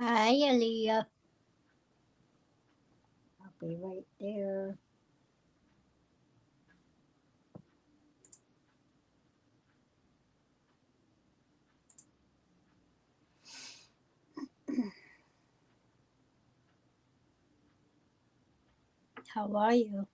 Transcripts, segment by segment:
Hi, Aaliyah. I'll be right there. How are you?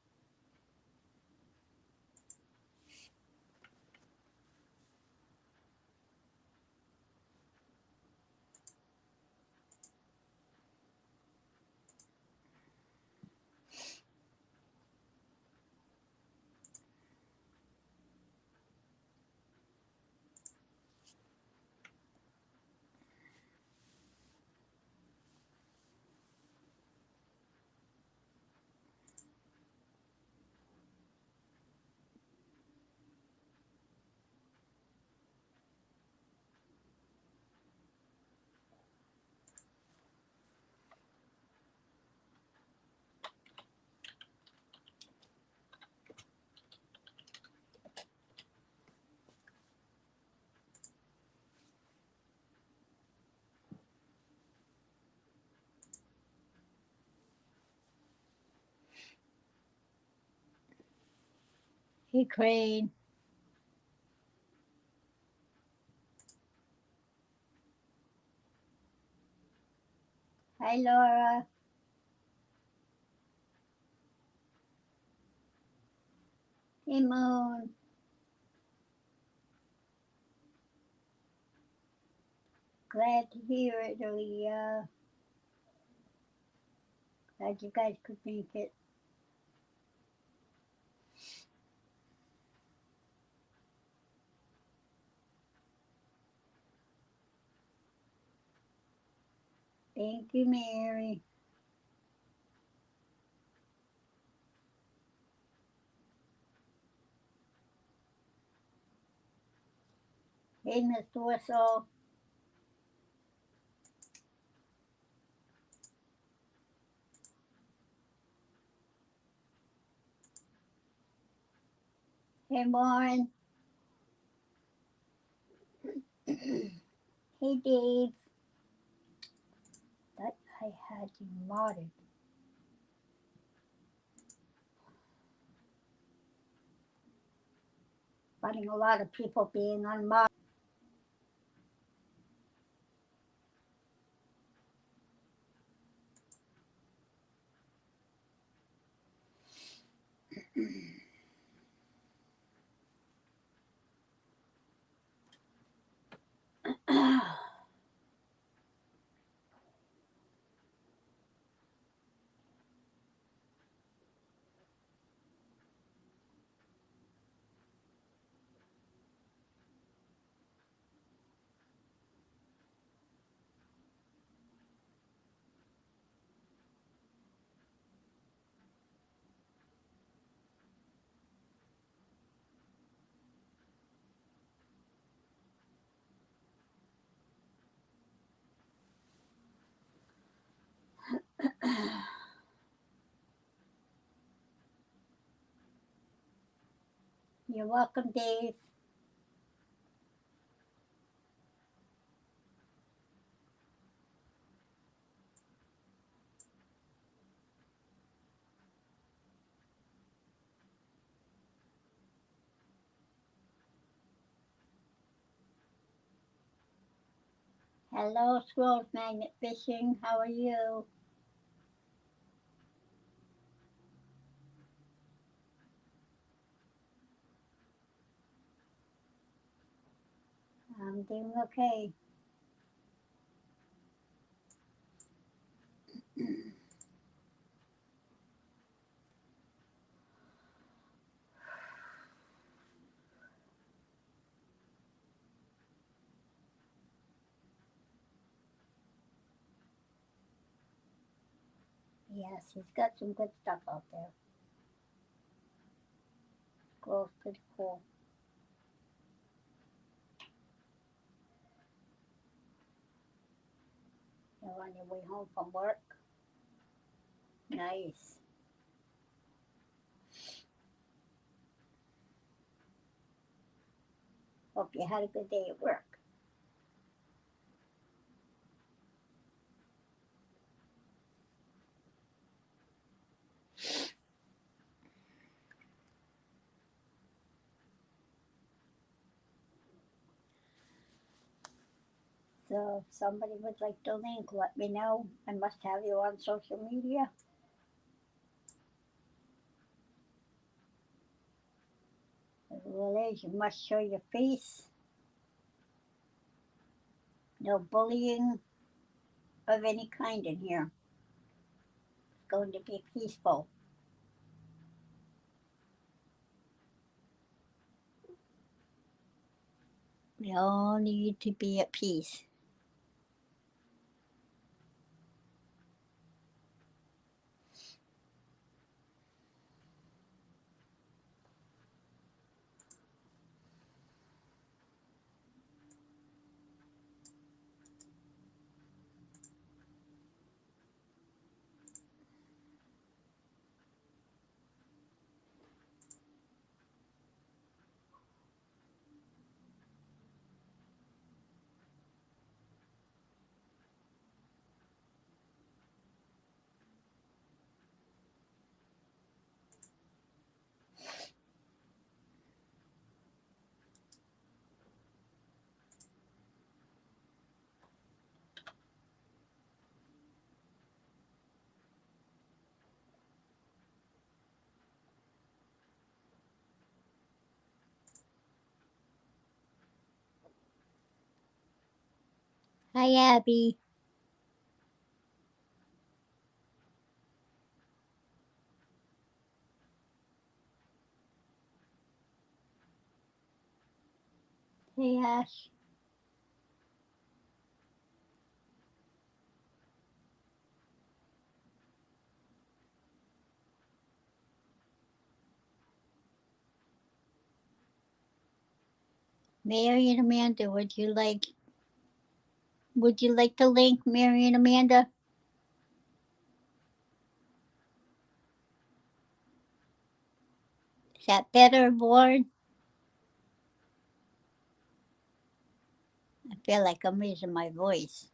Hey, Crane. Hi, Laura. Hey, Moon. Glad to hear it, Aaliyah. Glad you guys could make it. Thank you, Mary. Hey, Mr. Whistle. Hey, Warren. Hey, Dave. Thought I had you modded. Finding a lot of people being unmodded. You're welcome, Dave. Hello, Scrolls Magnet Fishing. How are you? I'm doing okay. Yes, he's got some good stuff out there. Squirrel's pretty cool. You're on your way home from work? Nice. Hope you had a good day at work. So if somebody would like the link, let me know. I must have you on social media. The rule is you must show your face. No bullying of any kind in here. It's going to be peaceful. We all need to be at peace. Hi, Abby. Hey, Ash. Mary and Amanda, would you like the link, Mary and Amanda? Is that better, Ward? I feel like I'm losing my voice.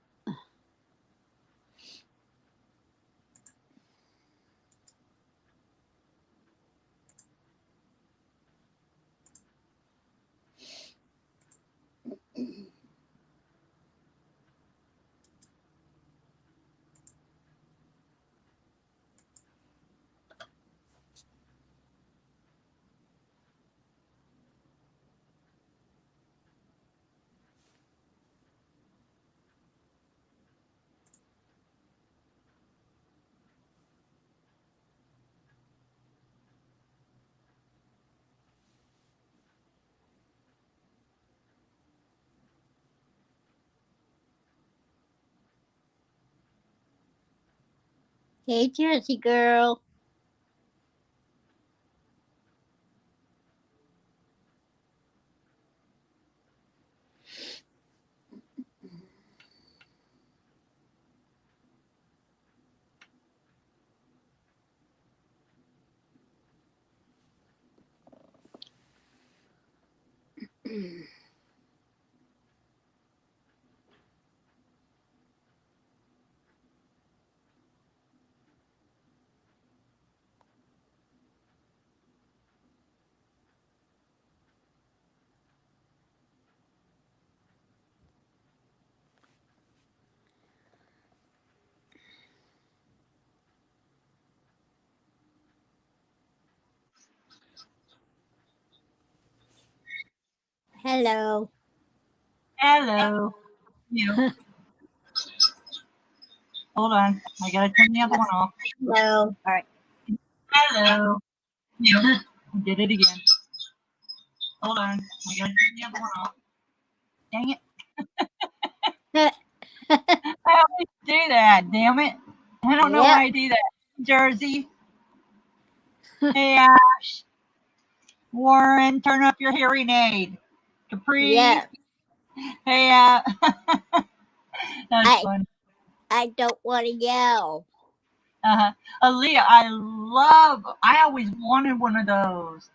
Hey, Jersey girl. Hello. Hello. You. Hold on. I gotta turn the other one off. Hello. All right. Hello. You. I did it again. Hold on. I gotta turn the other one off. Dang it. I always do that. Damn it. I don't know Yep. why I do that. Jersey. Hey, Ash. Warren, turn up your hearing aid. Capri. Yes. Hey, that's I fun. I don't want to yell. Uh-huh. Aaliyah, I always wanted one of those.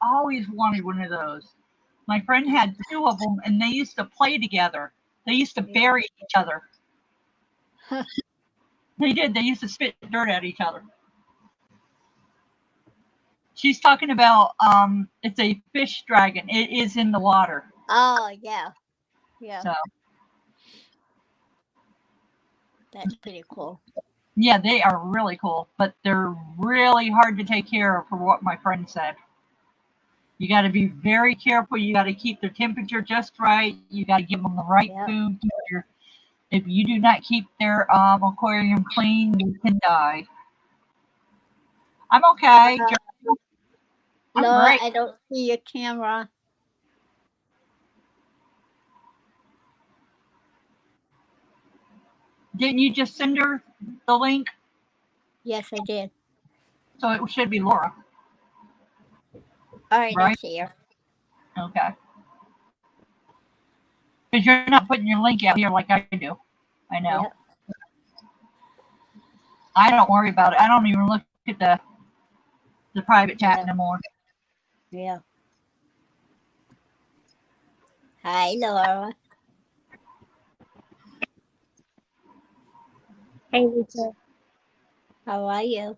Always wanted one of those. My friend had two of them, and they used to play together. They used to Yeah. bury each other. They did. They used to spit dirt at each other. She's talking about it's a fish dragon. It is in the water. Oh yeah. Yeah. So That's pretty cool. yeah, they are really cool, but they're really hard to take care of for what my friend said. You got to be very careful. You got to keep their temperature just right. You got to give them the right Yep. food. If you do not keep their aquarium clean, you can die. I'm okay. Uh, I'm Laura, great. I don't see your camera. Didn't you just send her the link? Yes, I did. So it should be Laura, All right, I right? see her. Okay. Because you're not putting your link out here like I do. I know. Yep. I don't worry about it. I don't even look at the private chat Yeah. anymore. Yeah. Hi, Laura. Hey, Lisa. How are you?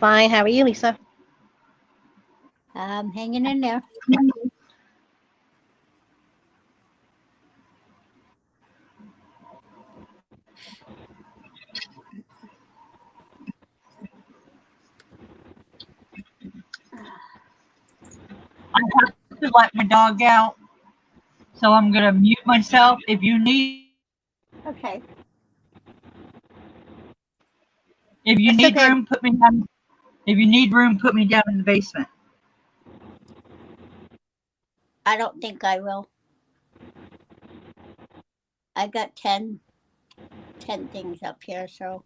Fine. How are you, Lisa? I'm hanging in there. I have to let my dog out, so I'm gonna mute myself. Okay. If you That's need okay. room, put me down. If you need room, put me down in the basement. I don't think I will. I got 10 things up here, so.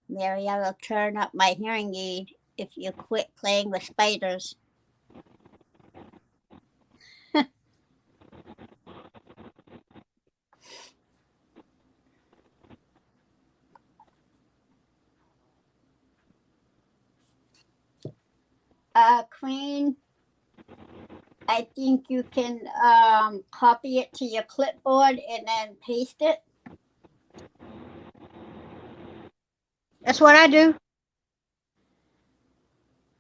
Mary, I will turn up my hearing aid if you quit playing with spiders. Queen, I think you can copy it to your clipboard and then paste it. That's what I do.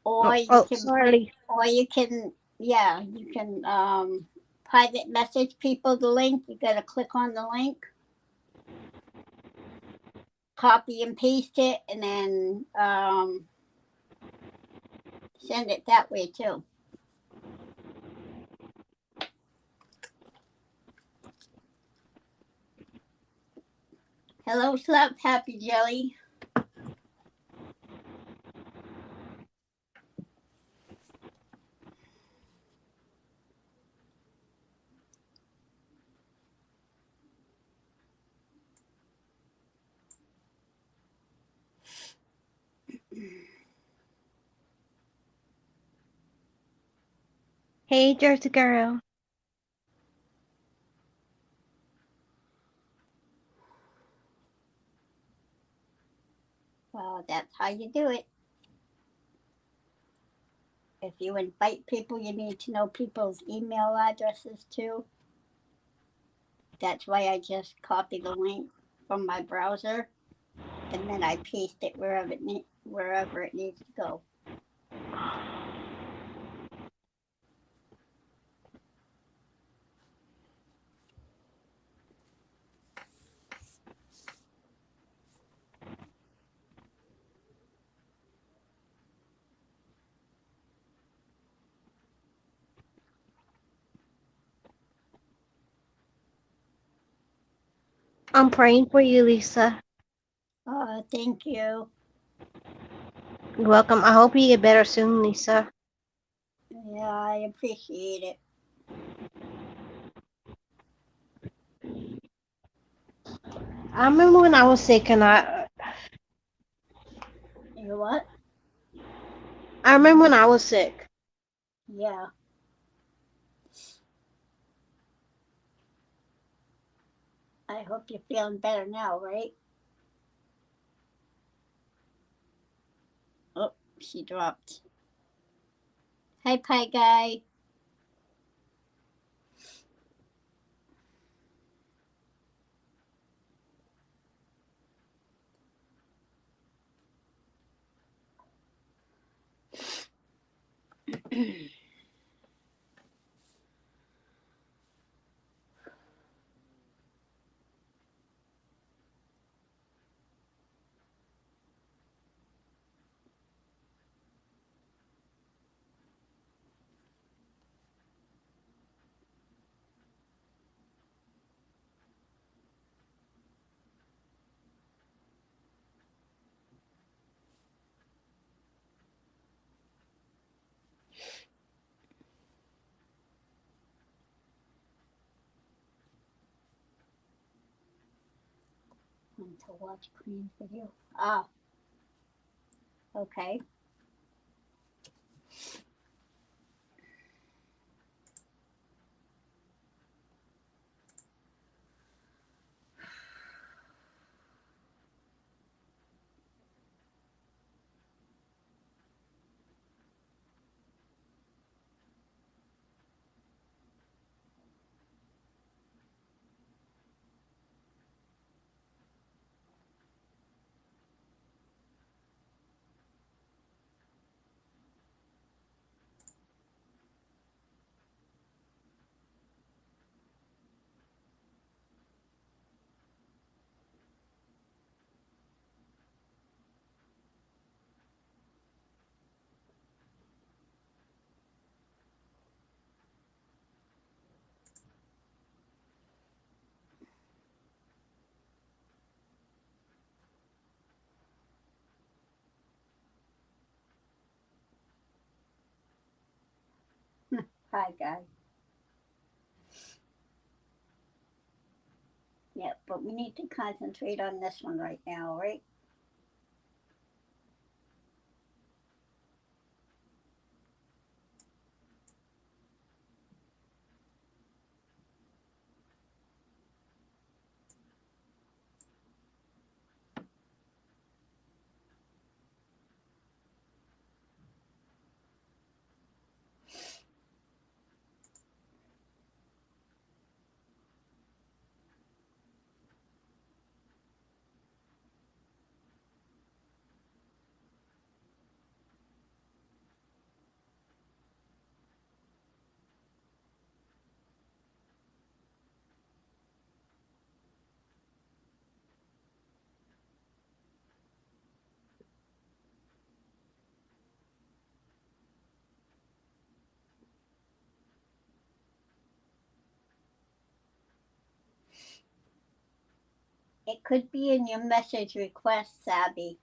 Or you Oh, can sorry, Lisa. you can private message people the link. You gotta click on the link, copy and paste it, and then send it that way too. Hello, Slap Happy Jelly. Hey, Jersey girl. Well, that's how you do it. If you invite people, you need to know people's email addresses too. That's why I just copy the link from my browser and then I paste it wherever it needs to go. I'm praying for you, Lisa. Thank you. You're welcome. I hope you get better soon, Lisa. Yeah, I appreciate it. I remember when I was sick and You what? I remember when I was sick. Yeah. I hope you're feeling better now, right? Oh, she dropped. Hi, Pie Guy. Want to watch Queen's video? Ah, okay. Hi, Guy. Yeah, but we need to concentrate on this one right now, right? It could be in your message request, Sabby.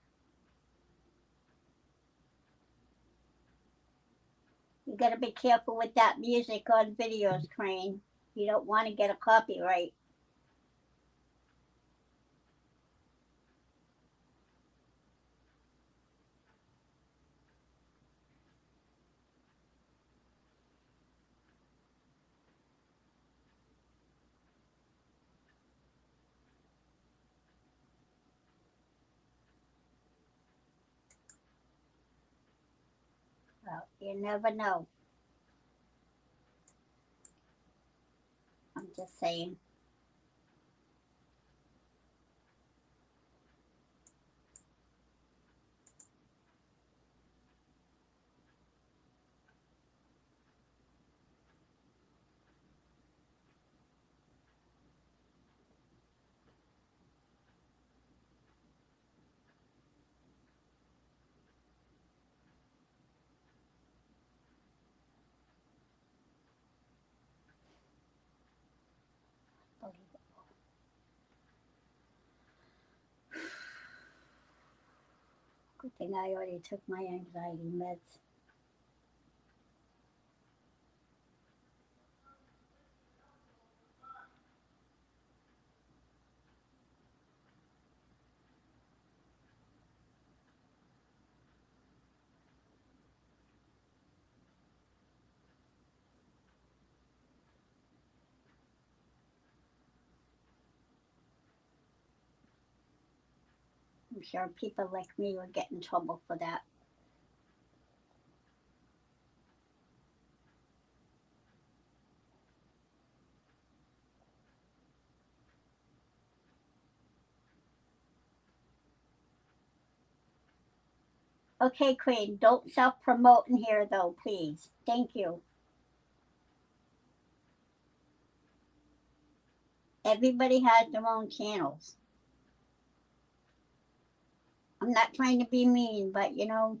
You gotta be careful with that music on videos, Crane. You don't want to get a copyright. Well, you never know. I'm just saying. Good thing I already took my anxiety meds. I'm sure people like me would get in trouble for that. Okay, Queen, don't self promote in here though, please. Thank you. Everybody has their own channels. I'm not trying to be mean, but you know,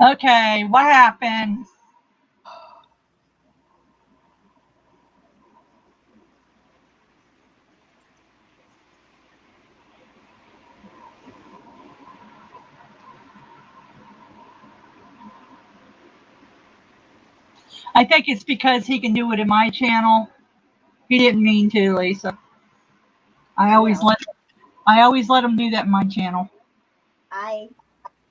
Okay, what happened? I think it's because he can do it in my channel. He didn't mean to, Lisa. I always well, let I always let him do that in my channel. I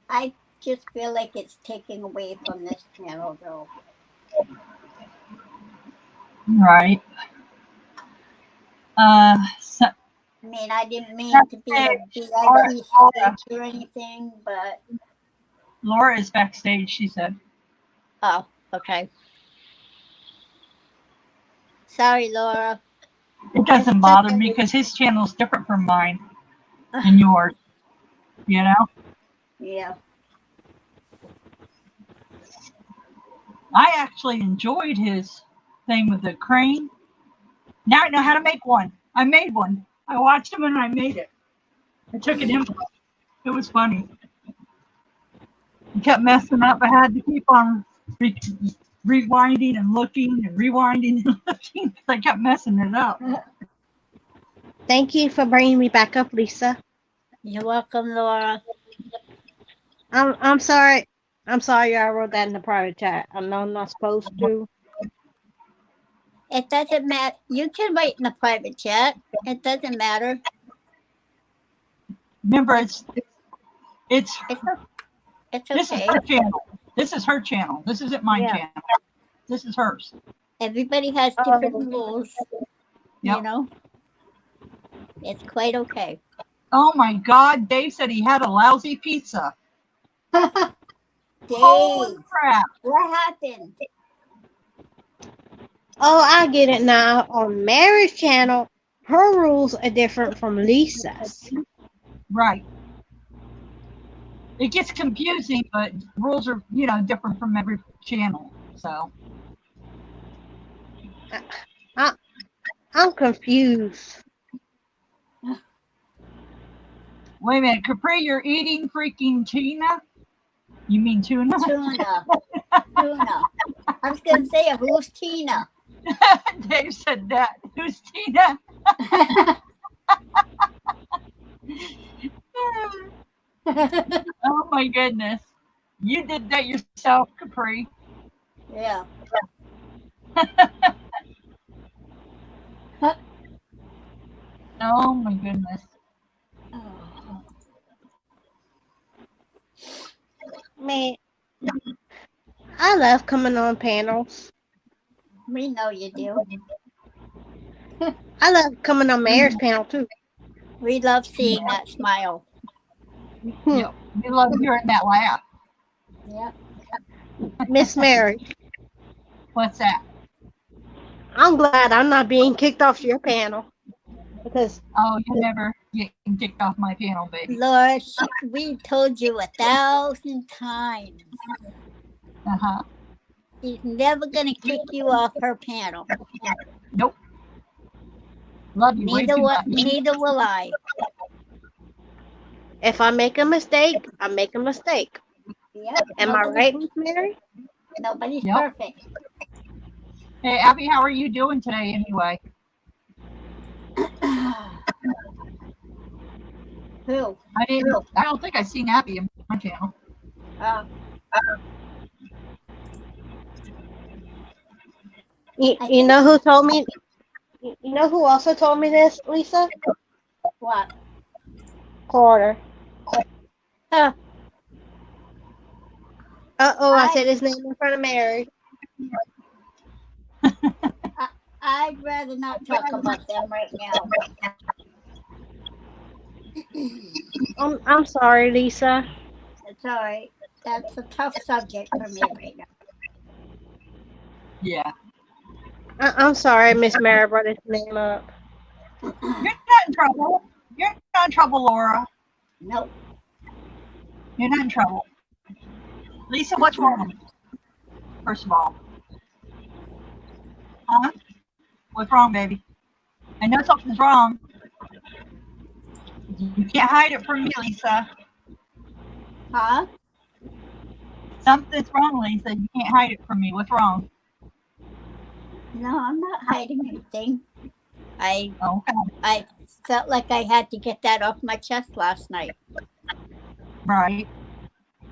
I just feel like it's taking away from this channel though. Right. So, I mean, I didn't mean to be a Laura, VIP Laura, stage or anything, but Laura is backstage, she said. oh, okay. Sorry, Laura. It doesn't bother me because his channel is different from mine and yours, you know? Yeah. I actually enjoyed his thing with the crane. Now I know how to make one. I made one. I watched him and I made it. I took it in. It was funny. He kept messing up. I had to keep on rewinding and looking and rewinding and looking because I kept messing it up. Thank you for bringing me back up, Lisa. You're welcome, Laura. I'm sorry. I'm sorry I wrote that in the private chat. I know I'm not supposed to. It doesn't matter. You can write in the private chat. It doesn't matter. Remember, It's it's it's it's this is okay. her channel. This is her channel. This isn't my Yeah. channel. This is hers. Everybody has different rules. You Yep. know, it's quite okay. Oh my God! Dave said he had a lousy pizza. Holy Dave, crap! what happened? Oh, I get it now. On Mary's channel, her rules are different from Lisa's. Right. It gets confusing, but rules are different from every channel. So I, I'm confused. Wait a minute, Capri, you're eating freaking tuna? You mean tuna? Tuna. Tuna. I was going to say, who's Tina? Dave said that. Who's Tina? Oh my goodness. You did that yourself, Capri. Yeah. Oh my goodness. Oh, Man, I love coming on panels. we know you do. I love coming on Mayor's panel too. We love seeing that smile. Yep. We love hearing that laugh. Yep. Miss Mary, What's that? I'm glad I'm not being kicked off your panel because Oh, you never get kicked off my panel, baby. Lord, we told you 1,000 times. Uh-huh. She's never going to kick you off her panel. Nope. Love you way too much. Neither will I. if I make a mistake, I make a mistake. Yep. Am I right, Miss Mary? Nobody's Yep. perfect. Hey, Abby, how are you doing today anyway? Who? I don't think I've seen Abby in my channel. You know who told me? You know who also told me this, Lisa? What? Carter. Huh. I said his name in front of Mary. I'd rather not talk about them right now. I'm sorry, Lisa. It's all right. That's a tough subject for me right now. Yeah. I'm sorry, Miss Mary brought his name up. You're not in trouble. You're not in trouble, Laura. Nope. You're not in trouble. Lisa, what's wrong? First of all. Huh? What's wrong, baby? I know something's wrong. You can't hide it from me, Lisa. Huh? Something's wrong, Lisa. You can't hide it from me. What's wrong? No, I'm not hiding anything. Okay. I felt like I had to get that off my chest last night. Right.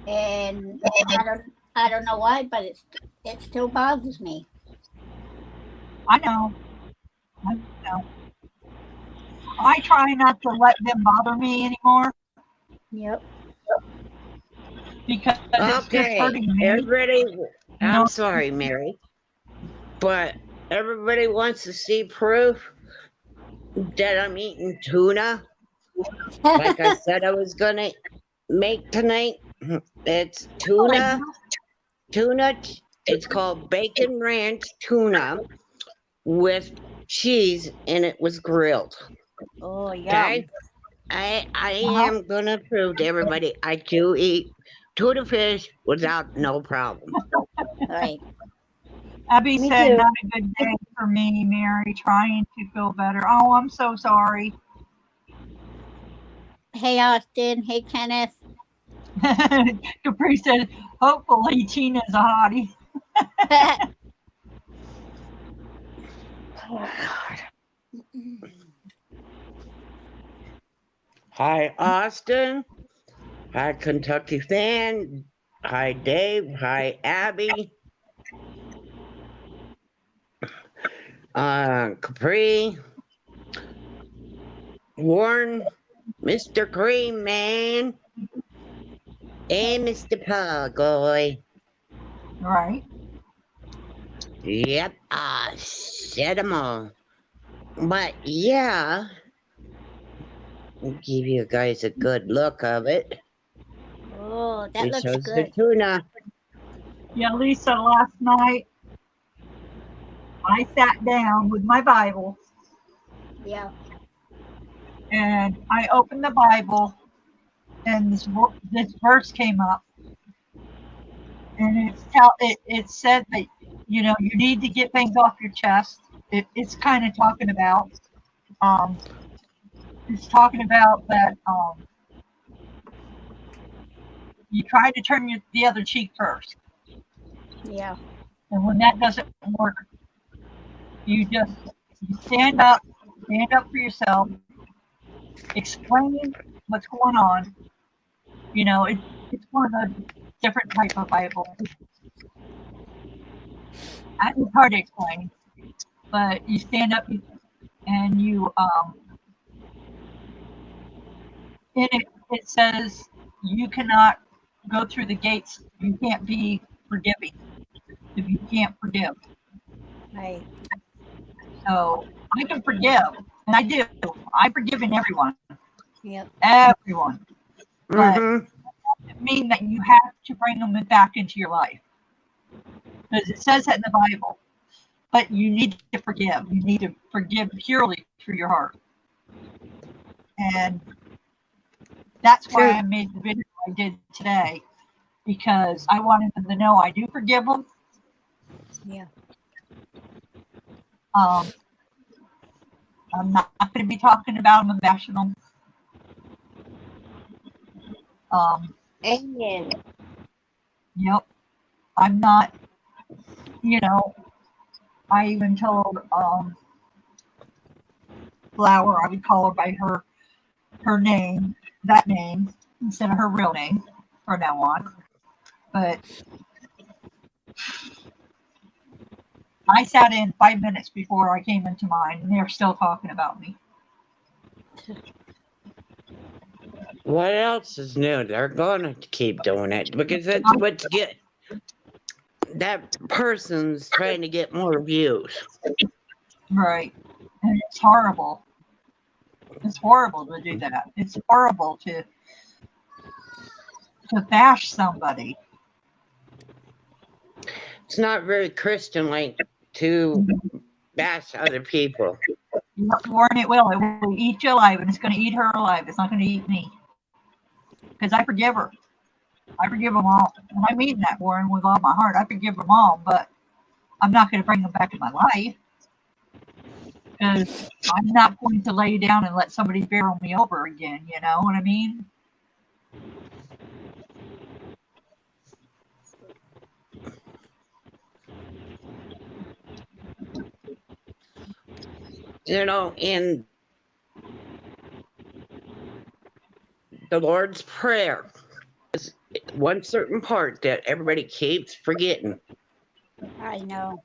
And I don't know why, but it still bothers me. I know. I try not to let them bother me anymore Yep. because it's just hurting me. Everybody, I'm sorry, Mary, but everybody wants to see proof that I'm eating tuna. Like I said I was going to make tonight. It's tuna. It's called bacon ranch tuna with cheese, and it was grilled. Oh, yeah. Okay? I am going to prove to everybody I do eat tuna fish without no problem. Right. Abby Me said, too. not a good day for me, Mary, trying to feel better. Oh, I'm so sorry. Hey, Austin. Hey, Kenneth. Capri said, hopefully Tina's a hottie. Oh, Hi, Austin. Hi, Kentucky Fan. Hi, Dave. Hi, Abby. Capri. Warren. Mr. Cream Man. And Mr. Puggoy. Right. Yep, I said them all. But yeah, I'll give you guys a good look of it. Oh, that It looks shows good. the tuna. Yeah, Lisa, last night I sat down with my Bible Yeah. and I opened the Bible and this verse came up. And it said that, you need to get things off your chest. it's kind of talking about, um, it's talking about that you try to turn the other cheek first. Yeah. And when that doesn't work, you stand up for yourself, explain what's going on. You know, it's one of the different type of Bible. It's hard to explain, but you stand up and you in it says you cannot go through the gates. You can't be forgiving if you can't forgive. Right. So I can forgive, and I do. I'm forgiving everyone, Yep. everyone. But Mm-hmm. it doesn't mean that you have to bring them back into your life, because it says that in the Bible. But you need to forgive. You need to forgive purely through your heart, and that's why Sure. I made the video I did today, because I wanted them to know I do forgive them. Yeah. I'm not going to be talking about them and bashing them. Amen. Yep. I'm not, you know, I even told Flower I would call her by her name, that name, instead of her real name from now on. But I sat in 5 minutes before I came into mine, and they're still talking about me. What else is new? They're going to keep doing it because that's what's get. That person's trying to get more views. Right. And it's horrible. It's horrible to do that. It's horrible to bash somebody. It's not very Christian-like to bash other people. Warren, it will. It will eat you alive, and it's going to eat her alive. It's not going to eat me. Because I forgive her. I forgive them all. And I mean that, Warren, with all my heart. I forgive them all, but I'm not going to bring them back in my life. Because I'm not going to lay down and let somebody barrel me over again. You know what I mean? You know, in the Lord's Prayer, is one certain part that everybody keeps forgetting. I know.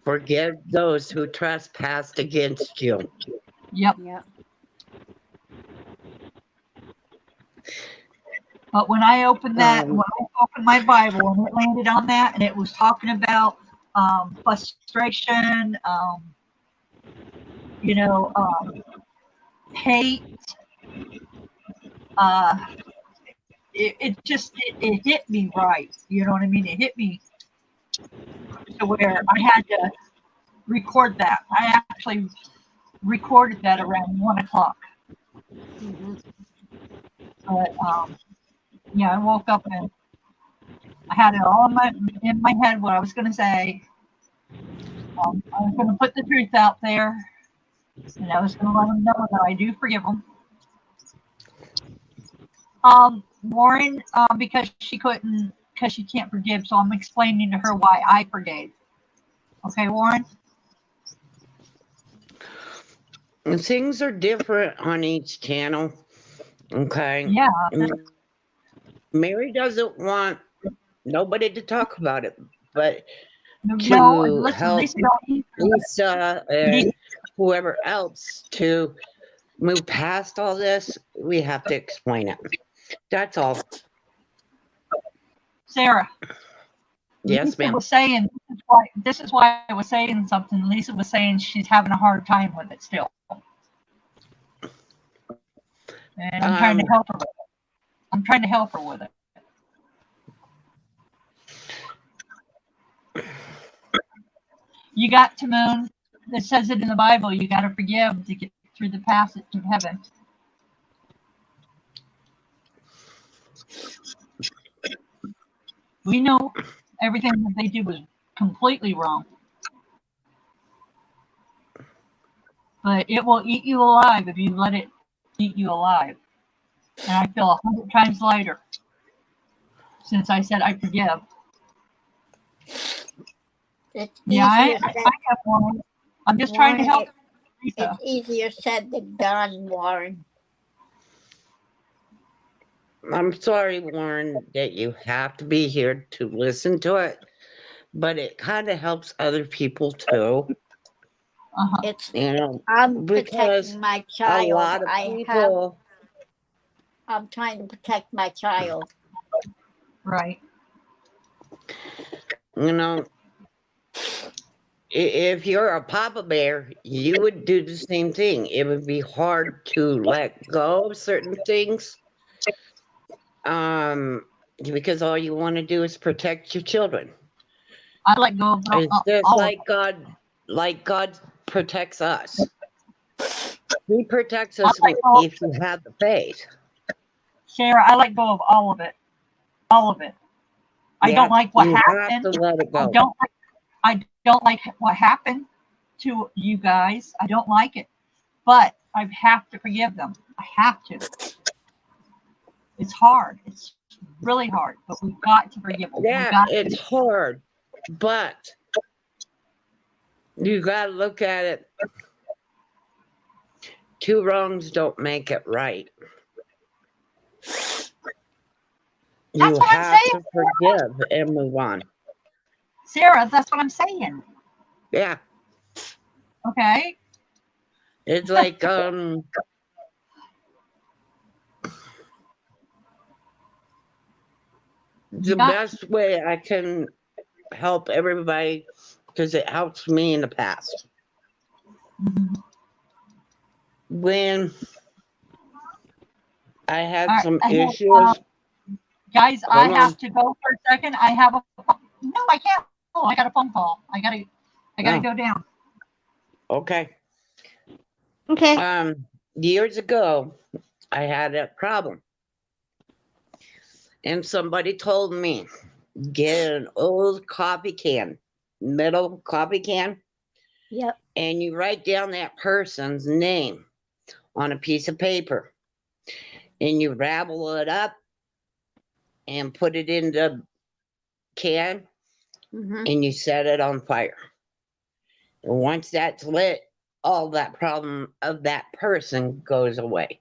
Forgive those who trespassed against you. Yep. Yep. But when I opened that, when I opened my Bible and it landed on that, and it was talking about frustration, you know, hate, it hit me right. You know what I mean? It hit me to where I had to record that. I actually recorded that around 1 o'clock. Mm-hmm. But yeah, I woke up and I had it all in my head what I was going to say. I was going to put the truth out there, and I was going to let them know that I do forgive them. Warren, because she can't forgive, so I'm explaining to her why I forgave. Okay, Warren? And things are different on each channel. Okay. Yeah. And Mary doesn't want nobody to talk about it, but No, to listen, help Lisa and whoever else to move past all this, we have to explain it. That's all. Sarah. Yes, Lisa ma'am. was saying, this is why I was saying something. Lisa was saying she's having a hard time with it still. And I'm trying to help her with it. I'm trying to help her with it. You got to moon. It says it in the Bible. You got to forgive to get through the passage of heaven. We know everything that they did was completely wrong. but it will eat you alive if you let it eat you alive. And I feel 100 times lighter since I said I forgive. It's Yeah, I easier said. have one. I'm just trying to Warren, help it's Lisa. easier said than done, Warren. I'm sorry, Warren, that you have to be here to listen to it, but it kind of helps other people too. Uh-huh. It's You know, I'm because protecting my a child. lot of people, I'm trying to protect my child. Right. you know, if you're a Papa Bear, you would do the same thing. It would be hard to let go of certain things, because all you want to do is protect your children. I let go of It's just all like God protects us. He protects us if you have the faith. Sarah, I let go of all of it. All of it. I don't like what you happened. have to let it go. I don't like what happened to you guys. I don't like it. But I have to forgive them. I have to. It's hard. It's really hard. But we've got to forgive them. Yeah, it's hard. But you got to look at it. 2 wrongs don't make it right. You have to forgive and move on. Sarah, that's what I'm saying. Yeah. Okay. It's like the best way I can help everybody, because it helps me in the past. Mm-hmm. When I had some I have, issues. Guys, I have to go for a second. I have a no, I can't. Oh, I got a phone call. I gotta go down. Okay. Okay. Years ago, I had a problem. And somebody told me, get an old coffee can, metal coffee can. Yep. And you write down that person's name on a piece of paper. And you ravel it up and put it in the can. Mm-hmm. And you set it on fire. And once that's lit, all that problem of that person goes away.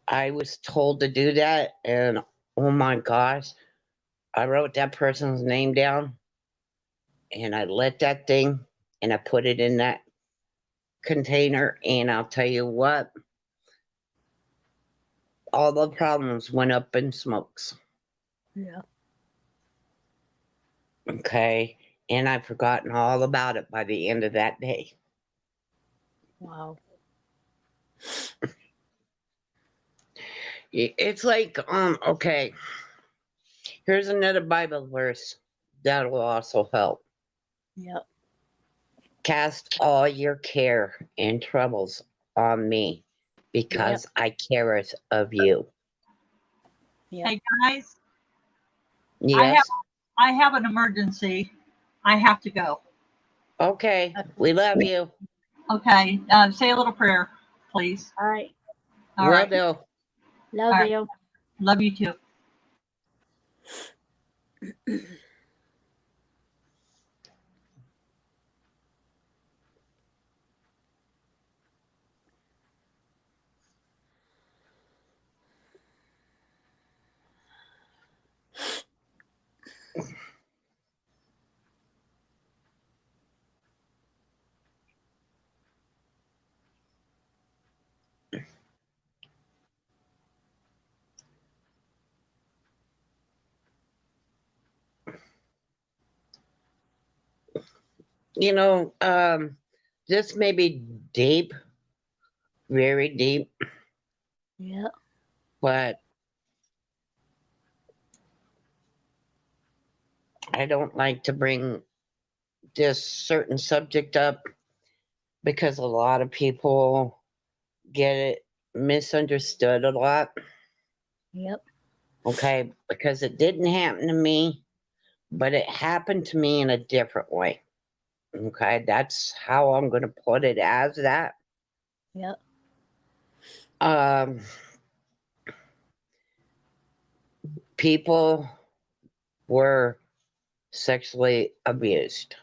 I was told to do that, and oh my gosh, I wrote that person's name down, and I lit that thing, and I put it in that container, and I'll tell you what, all the problems went up in smokes. Yeah. Okay, and I've forgotten all about it by the end of that day. Wow. It's like, okay, here's another Bible verse that will also help. Yep. Cast all your care and troubles on me, because I careth of you. Yep. Hey guys, Yes. I have an emergency. I have to go. Okay. We love you. Okay. Say a little prayer, please. All right. All right. Do. Love All you. Love you too. You know, this may be deep, very deep, Yeah. but I don't like to bring this certain subject up because a lot of people get it misunderstood a lot. Yep. Okay, because it didn't happen to me, but it happened to me in a different way. Okay, that's how I'm going to put it as that. Yep. Um, people were sexually abused,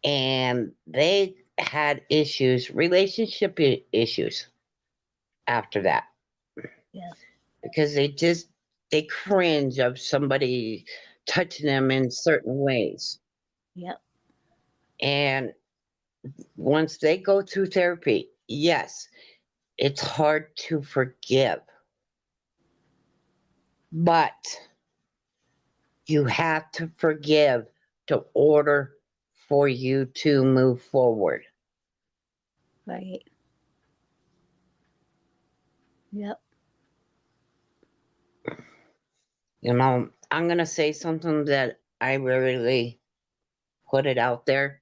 and they had issues, relationship issues after that. Yeah. Because they cringe of somebody touching them in certain ways. Yep. And once they go through therapy, yes, it's hard to forgive. But you have to forgive to order for you to move forward. Right. Yep. You know, I'm going to say something that I really put it out there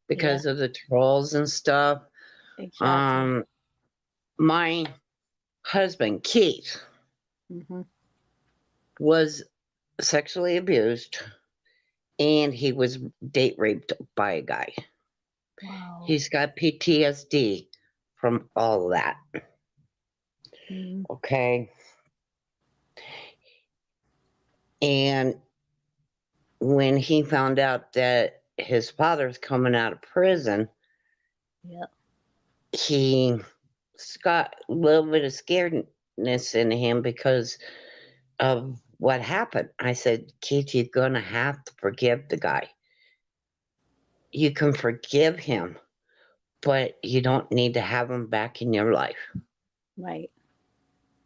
because of the trolls and stuff. Exactly. My husband, Keith, Mm-hmm. was sexually abused and he was date raped by a guy. Wow. He's got PTSD from all that. Mm-hmm. Okay. And when he found out that his father's coming out of prison, Yep. he got a little bit of scaredness in him because of what happened. I said, Keith, you're going to have to forgive the guy. You can forgive him, but you don't need to have him back in your life. Right.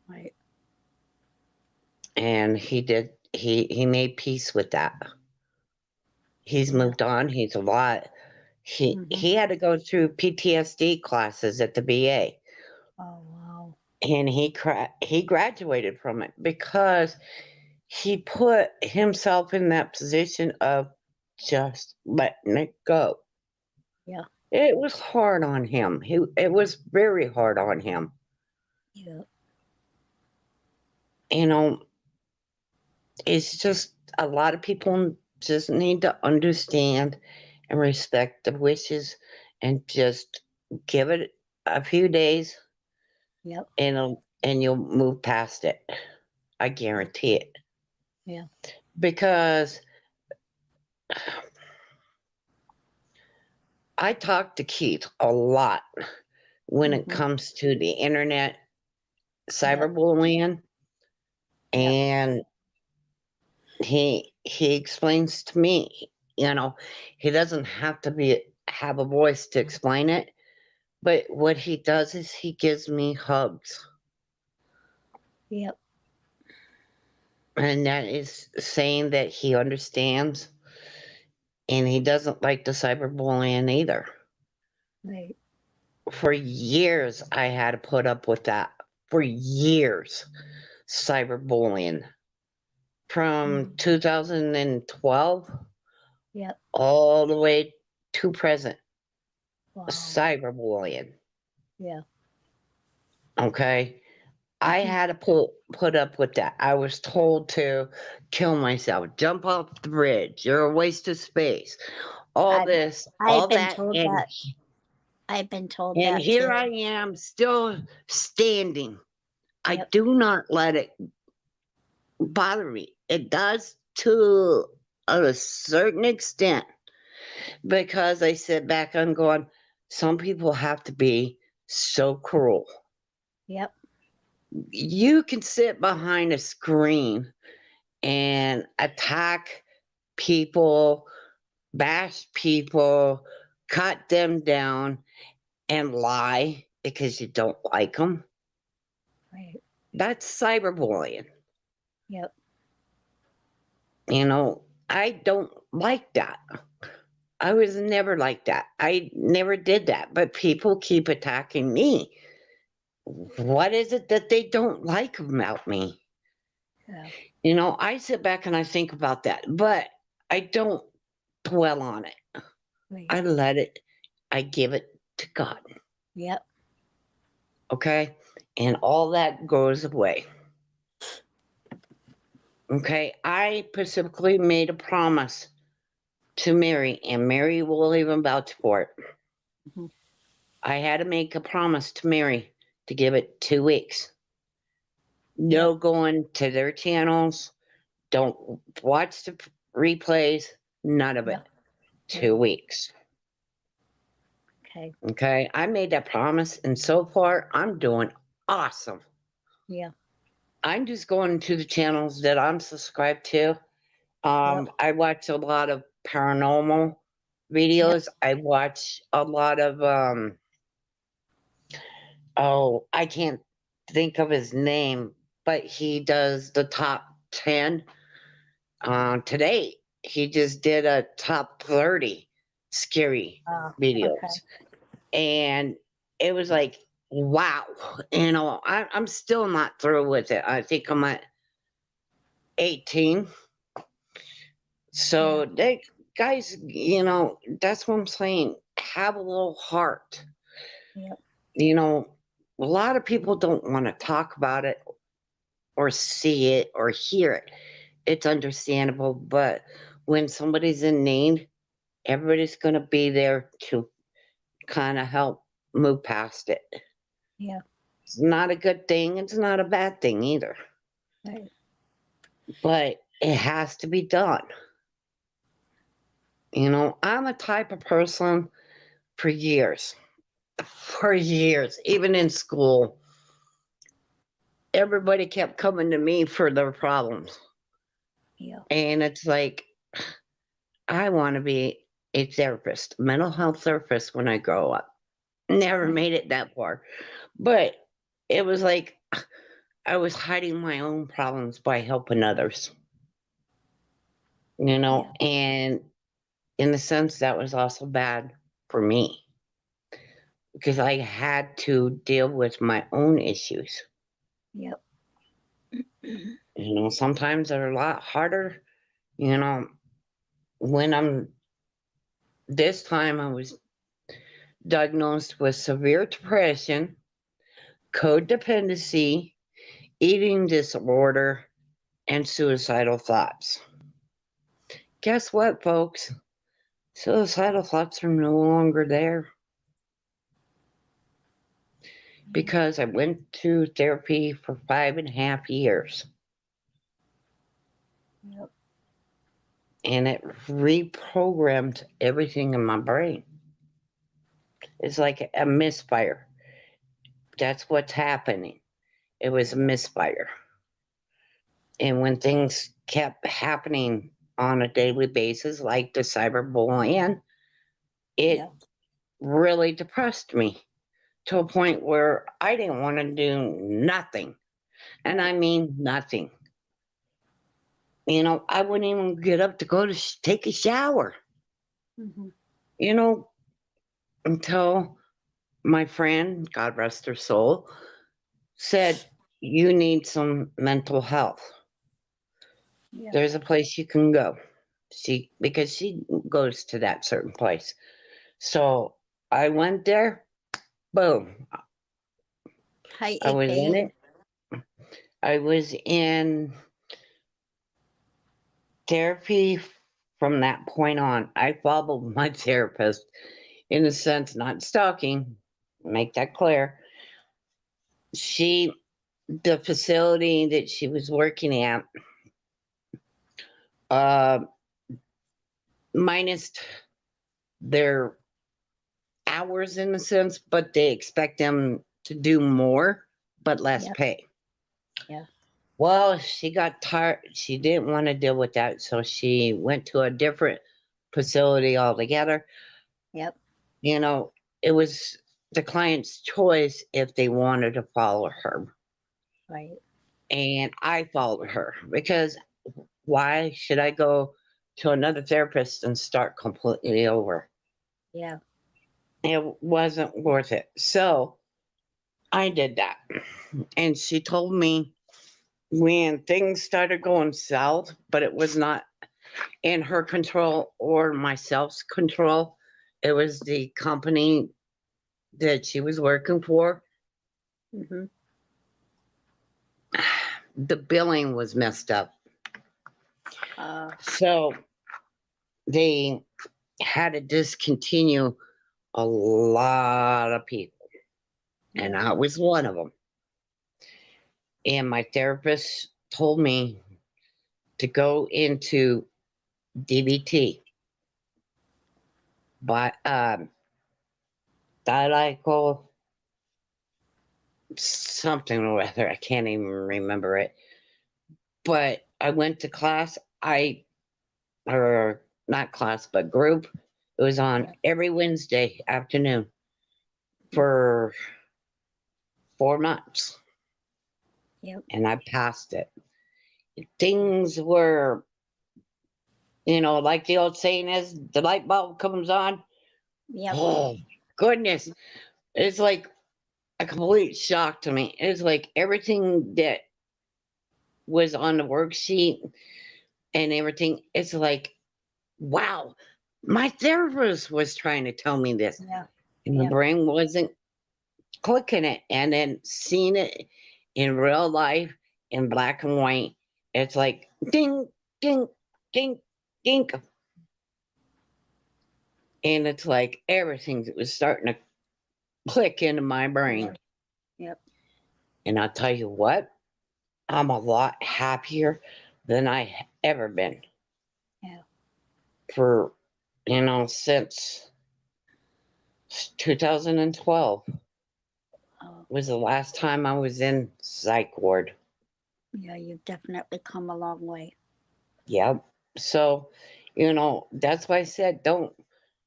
Right. And he did, he made peace with that. He's moved on. He's a lot. He had to go through PTSD classes at the VA. Oh wow. And he graduated from it because he put himself in that position of just letting it go. Yeah. It was hard on him. It was very hard on him. Yeah. You know, it's just a lot of people just need to understand and respect the wishes and just give it a few days. Yep. And you'll move past it. I guarantee it. Yeah. Because I talk to Keith a lot when it comes to the internet cyberbullying, and he explains to me, you know, he doesn't have to have a voice to explain it, but what he does is he gives me hugs. Yep. And that is saying that he understands, and he doesn't like the cyberbullying either. Right. For years, I had to put up with that. For years, cyberbullying. From 2012 Yep. all the way to present. Wow. Cyberbullying. Yeah. Okay. I had to put up with that. I was told to kill myself, jump off the bridge, you're a waste of space. All this, all I've been that, told and that. I've been told and that here too. I am still standing. I Yep. do not let it bother me. It does to a certain extent, because I sit back and going, some people have to be so cruel. Yep. You can sit behind a screen and attack people, bash people, cut them down, and lie because you don't like them. Right. That's cyberbullying. Yep. You know, I don't like that. I was never like that. I never did that. But people keep attacking me. What is it that they don't like about me? Yeah. You know, I sit back and I think about that, but I don't dwell on it. Right. I let it, I give it to God. Yep. Okay? And all that goes away. Okay, I specifically made a promise to Mary, and Mary will even vouch for it. Mhm. I had to make a promise to Mary to give it 2 weeks. No going to their channels. Don't watch the replays. None of it. Yeah. 2 weeks. Okay. Okay, I made that promise, and so far I'm doing awesome. Yeah. I'm just going to the channels that I'm subscribed to. I watch a lot of paranormal videos. I watch a lot of I can't think of his name, but he does the top 10. Today he just did a top 30 scary videos. Okay. And it was like, wow, I'm still not through with it. I think I'm at 18. So they guys, that's what I'm saying. Have a little heart. Yep. A lot of people don't want to talk about it or see it or hear it. It's understandable, but when somebody's in need, everybody's going to be there to kind of help move past it. Yeah. It's not a good thing. It's not a bad thing either. Right. But it has to be done. I'm a type of person for years, even in school, everybody kept coming to me for their problems. Yeah. And it's like, I want to be a therapist, mental health therapist when I grow up. Never made it that far. But it was like I was hiding my own problems by helping others. And in a sense, that was also bad for me because I had to deal with my own issues. Yep. Sometimes they're a lot harder. When this time I was diagnosed with severe depression, codependency, eating disorder, and suicidal thoughts. Guess what, folks? Suicidal thoughts are no longer there because I went to therapy for 5.5 years. Yep. And it reprogrammed everything in my brain. It's like a misfire. That's what's happening. It was a misfire. And when things kept happening on a daily basis, like the cyberbullying, it really depressed me to a point where I didn't want to do nothing. And I mean nothing. I wouldn't even get up to go to take a shower. Mm-hmm. Until my friend, God rest her soul, said, you need some mental health. Yeah. There's a place you can go. Because she goes to that certain place. So I went there, boom. Hi, I was in it. I was in therapy from that point on. I followed my therapist in a sense, not stalking, make that clear. The facility that she was working at, minus their hours in a sense, but they expect them to do more, but less pay. Yeah. Well, she got tired. She didn't want to deal with that, so she went to a different facility altogether. Yep. It was the client's choice if they wanted to follow her. Right. And I followed her because why should I go to another therapist and start completely over? Yeah. It wasn't worth it. So I did that. And she told me when things started going south, but it was not in her control or myself's control. It was the company that she was working for. Mm-hmm. The billing was messed up. So they had to discontinue a lot of people, and I was one of them. And my therapist told me to go into DBT, but dialectical something or other. I can't even remember it. But I went to class. Or not class, but group. It was on every Wednesday afternoon for 4 months. Yep. And I passed it. Things were, like the old saying is, the light bulb comes on. Yep. Oh, goodness. It's like a complete shock to me. It's like everything that was on the worksheet and everything, it's like, wow, my therapist was trying to tell me this. Yeah. And the brain wasn't clicking it. And then seeing it in real life in black and white, it's like ding, ding, ding, ding. And it's like everything that was starting to click into my brain. Yep. And I'll tell you what, I'm a lot happier than I ever been. Yeah. For, since 2012 was the last time I was in psych ward. Yeah, you've definitely come a long way. Yep. So, that's why I said don't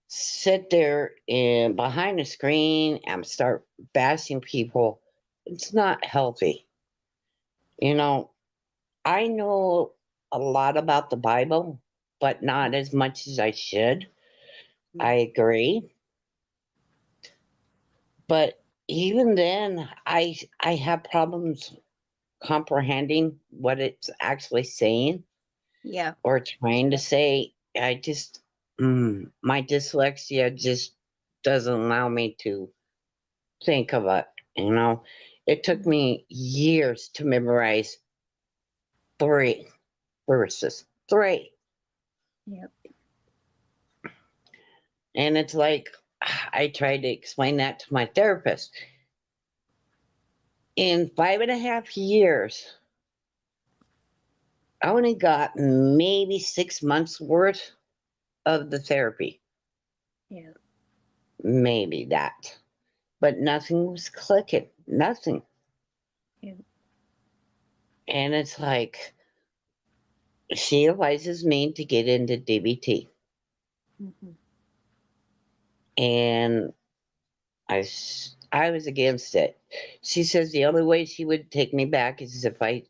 sit there and behind the screen and start bashing people. It's not healthy. I know a lot about the Bible, but not as much as I should. I agree. But even then, I have problems comprehending what it's actually saying. Yeah. Or trying to say. I just, my dyslexia just doesn't allow me to think of it. It took me years to memorize 3 verses. 3. Yep. And it's like, I tried to explain that to my therapist. In 5.5 years, I only got maybe 6 months worth of the therapy. Yeah. Maybe that. But nothing was clicking. Nothing. Yeah. And it's like, she advises me to get into DBT. Mm-hmm. And I was against it. She says the only way she would take me back is if I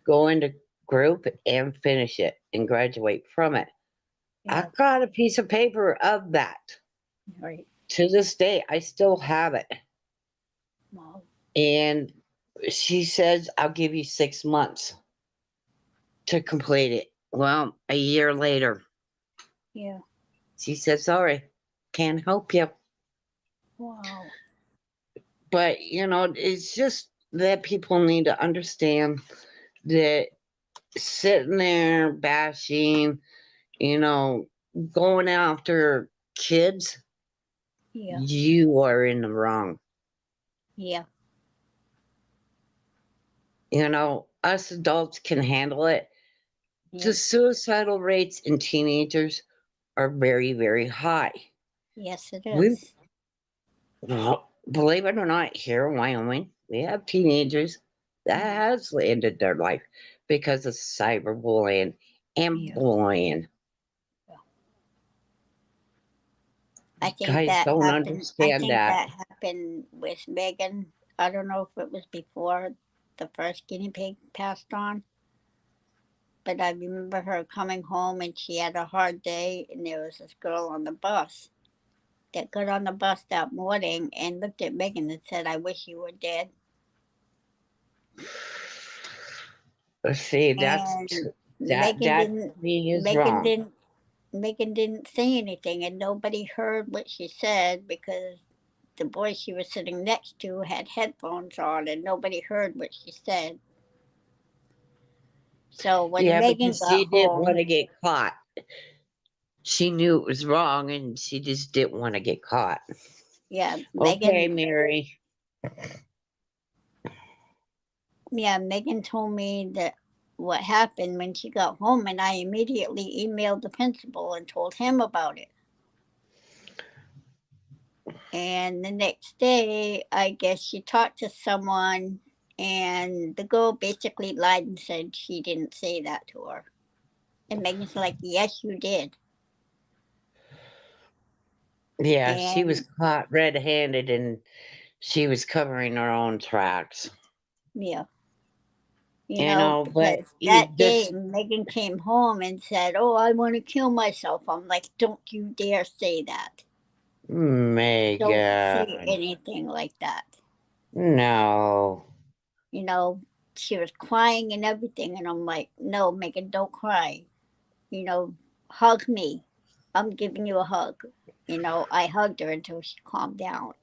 go into group and finish it and graduate from it. Yeah. I've got a piece of paper of that. Right. To this day, I still have it. Wow. And she says, I'll give you 6 months to complete it. Well, a year later, Yeah. she said, sorry, can't help you. Wow. But, it's just that people need to understand that sitting there bashing, going after kids, Yeah. you are in the wrong. Yeah. Us adults can handle it. Yeah. The suicidal rates in teenagers are very, very high. Yes, it We, is. well, believe it or not, here in Wyoming, we have teenagers that has ended their life because of cyberbullying and bullying. I think Guys that don't happened. I understand think that. that happened with Megan. I don't know if it was before the first guinea pig passed on, but I remember her coming home and she had a hard day, and there was this girl on the bus that got on the bus that morning and looked at Megan and said, "I wish you were dead." See, And that Megan to didn't. me is Megan wrong. didn't. Megan didn't say anything, and nobody heard what she said because the boy she was sitting next to had headphones on, and nobody heard what she said. So when Yeah, Megan because she got didn't want home, to get caught. She knew it was wrong and she just didn't want to get caught. yeah, Okay, Megan, Mary. yeah, Megan told me that what happened when she got home, and I immediately emailed the principal and told him about it. And the next day, I guess she talked to someone, and the girl basically lied and said she didn't say that to her. And Megan's like, yes, you did. Yeah, she was And caught red handed and she was covering her own tracks. yeah, But because you that day just, Megan came home and said, oh, I want to kill myself. I'm like, don't you dare say that. Don't say Megan, anything like that. no. You know, she was crying and everything. And I'm like, no, Megan, don't cry. Hug me. I'm giving you a hug. I hugged her until she calmed down.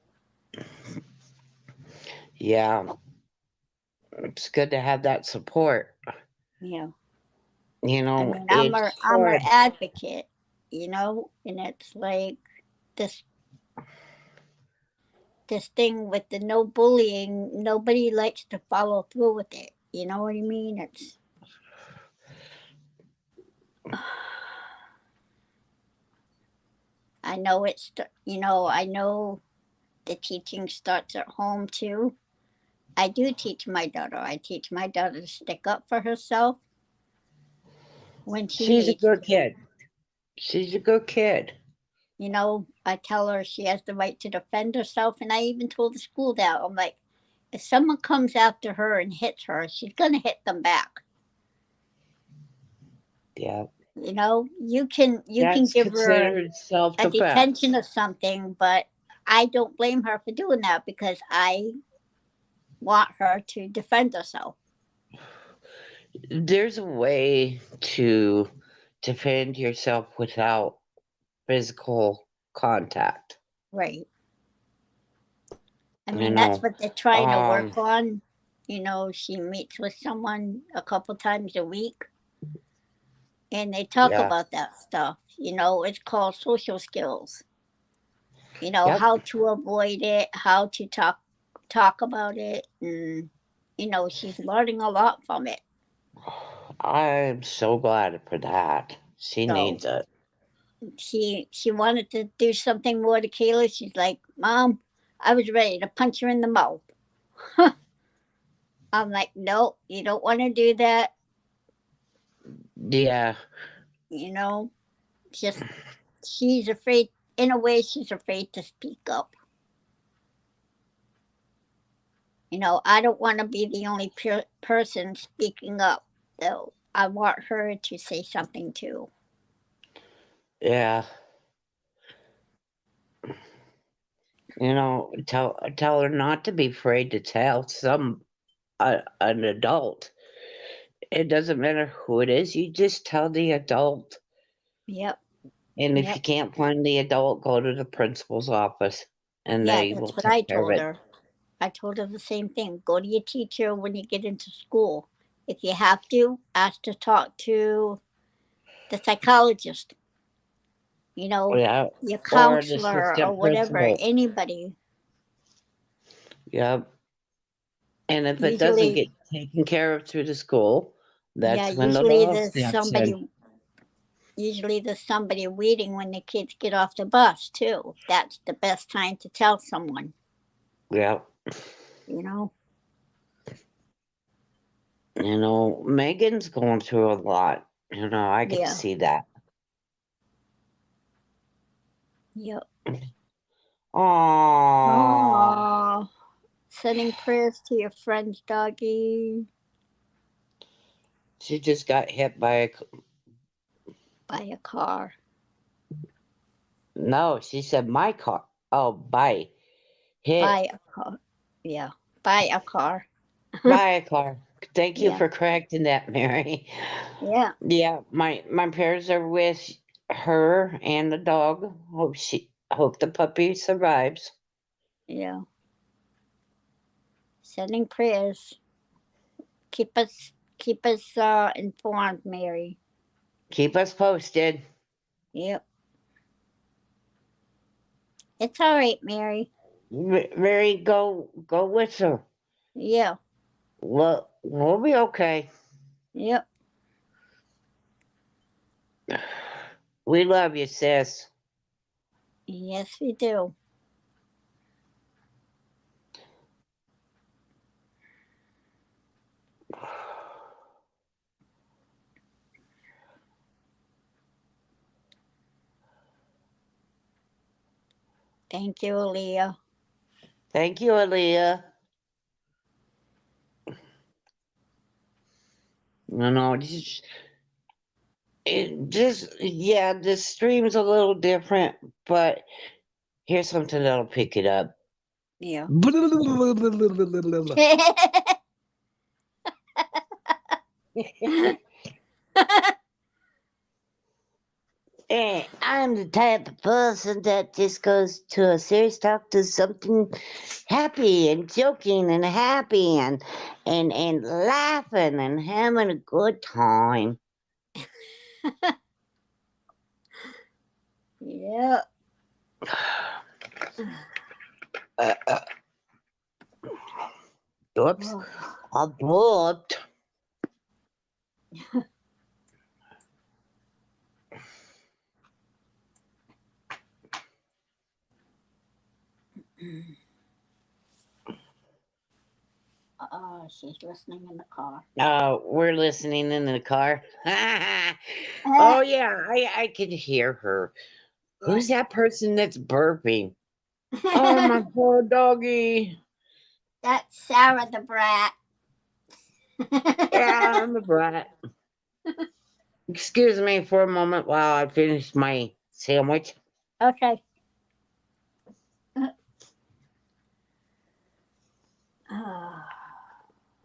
Yeah, it's good to have that support. Yeah. I mean, I'm It's her, I'm her hard. advocate, and it's like this this thing with the no bullying, nobody likes to follow through with it. You know what I mean? It's I know I know the teaching starts at home too. I do teach my daughter. I teach my daughter to stick up for herself when she She's a needs good to. kid. She's a good kid. I tell her she has the right to defend herself, and I even told the school that. I'm like, if someone comes after her and hits her, she's gonna hit them back. Yeah. You can That's give her considered self a detention defense. of something, but I don't blame her for doing that because I want her to defend herself. There's a way to defend yourself without physical contact. Right. I You mean, that's know, what they're trying to um, work on. She meets with someone a couple times a week and they talk yeah, about that stuff. It's called social skills. yep. How to avoid it, how to talk about it, and she's learning a lot from it. I'm so glad for that. She So needs it. she wanted to do something more to Kayla. She's like, Mom, I was ready to punch her in the mouth. I'm like, no, you don't want to do that. Yeah, You know, just she's afraid. In a way, she's afraid to speak up. I don't want to be the only person speaking up, though. I want her to say something too. yeah. Tell her not to be afraid to tell an adult. It doesn't matter who it is. You just tell the adult. Yep, And if you yep. can't find the adult, go to the principal's office and Yeah, they that's will what take I care of told it. her. I told her the same thing. Go to your teacher when you get into school. If you have to, ask to talk to the psychologist, you know, Yeah. your Or an counselor or assistant whatever, principal. anybody. Yep. And if it doesn't Usually, get taken care of through the school, yeah, that's when the law steps in. usually there's somebody waiting when the kids get off the bus too. That's the best time to tell someone, Yep. you know. Megan's going through a lot. I could Yeah. see that. Yep. Aww. Oh, sending prayers to your friend's doggy She just got hit by a. by a car. No, she said my car. Oh, hit By a car. Yeah. By a car. by a car. Thank you Yeah. for correcting that, Mary. Yeah. Yeah, my prayers are with her and the dog. Hope the puppy survives. Yeah. Sending prayers. keep us informed, Mary. Keep us posted. Yep. It's all right, Mary. Mary, go with her. Yeah. We'll be okay. Yep. We love you, sis. Yes, we do. Thank you, Aaliyah. Thank you, Aaliyah. No, yeah, this stream's a little different, but here's something that'll pick it up. Yeah. I'm the type of person that just goes to a serious talk to something happy and joking and happy and laughing and having a good time. Yeah. Oops, Oh. I burped. She's listening in the car. We're listening in the car. Oh yeah, I can hear her. Yeah. Who's that person that's burping? Oh my poor doggy. That's Sarah the brat. Yeah, I'm a brat. Excuse me for a moment while I finish my sandwich. Okay.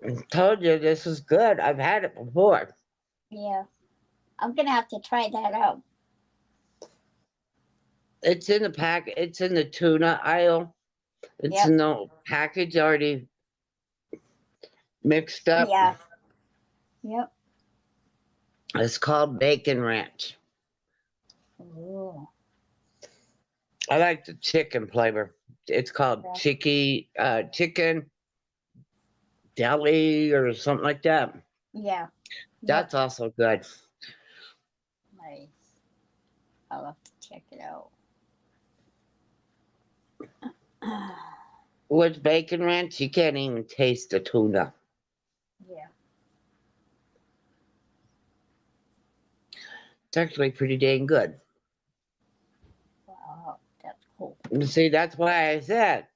I told you this was good. I've had it before. Yeah. I'm gonna have to try that out. It's in the pack. It's in the tuna aisle. It's Yep. in the package already mixed up. Yeah. Yep. It's called Bacon Ranch. Ooh. I like the chicken flavor. It's called chicken deli or something like that. Yeah. That's also good. Nice. I'll have to check it out. With Bacon Ranch, you can't even taste the tuna. Yeah. It's actually pretty dang good. Wow. That's cool. See, that's why I said,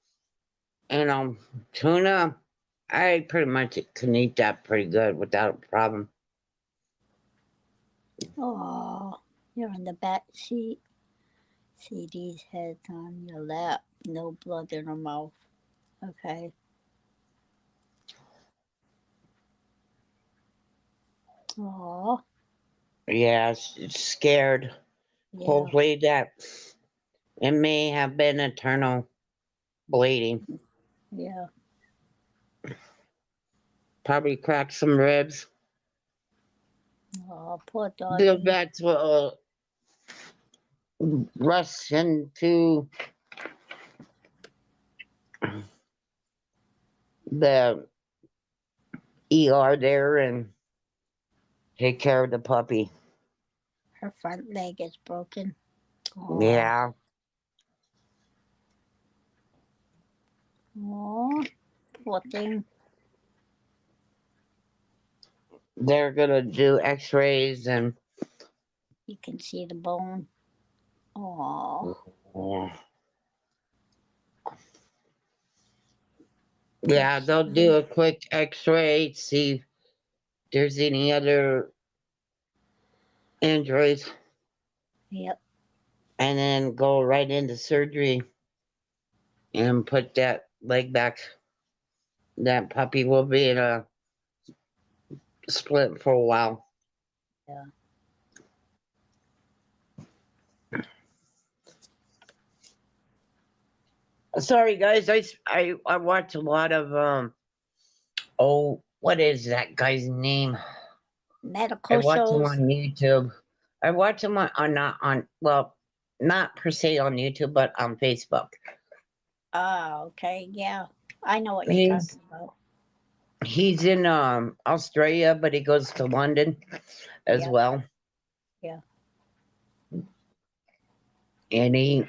tuna, I pretty much can eat that pretty good without a problem. Oh, you're in the back seat. See these heads on your lap. No blood in her mouth. Okay. Oh. Yeah, it's scared. Yeah. Hopefully that it may have been internal bleeding. Yeah. Probably cracked some ribs. Oh, poor dog. The vets will rush into the ER there and take care of the puppy. Her front leg is broken. Oh. Yeah. Oh, poor thing. They're gonna do x-rays and You can see the bone. Oh. Yeah, they'll do a quick x-ray, see if there's any other injuries. Yep. And then go right into surgery and put that leg back. That puppy will be in a split for a while. Yeah. Sorry guys, I watch a lot of old what is that guy's name? I Medical watch him shows. on YouTube. I watch him on not on well, not per se on YouTube, but on Facebook. Oh, okay, yeah. I know what you're He's talking about. he's in Australia, but he goes to London as Yeah, well, yeah. and he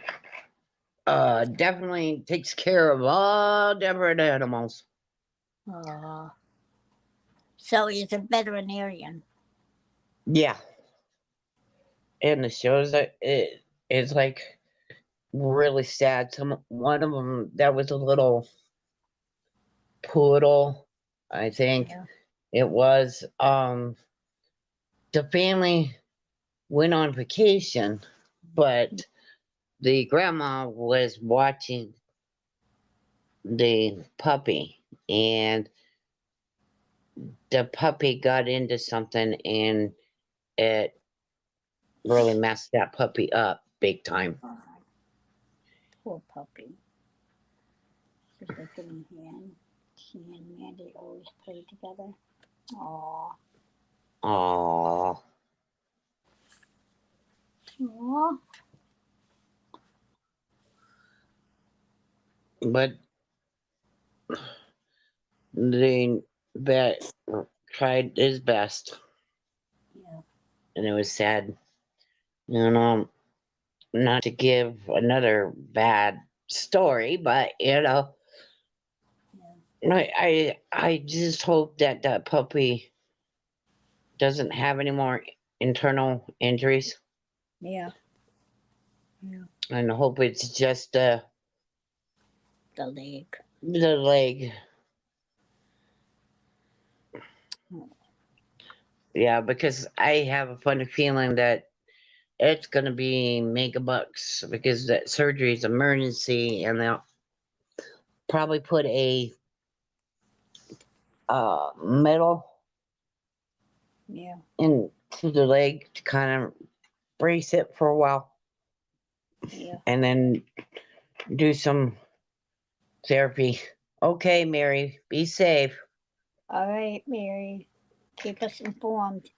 definitely takes care of all different animals. So he's a veterinarian. Yeah, and the shows that it's like really sad. One of them that was a little poodle, I think Yeah. it was. The family went on vacation, but the grandma was watching the puppy, and the puppy got into something, and it really messed that puppy up big time. Oh, poor puppy. Just looking here, and she and Mandy always play together. Aw. Aww. Aw. But the vet tried his best, Yeah. and it was sad. You know, not to give another bad story, but I just hope that that puppy doesn't have any more internal injuries, Yeah. Yeah. and I hope it's just The leg. the leg. Yeah, because I have a funny feeling that it's gonna be mega bucks because that surgery is emergency, and they'll probably put a metal Yeah. into the leg to kind of brace it for a while, Yeah. and then do some therapy. Okay, Mary, be safe. All right, Mary. Keep us informed.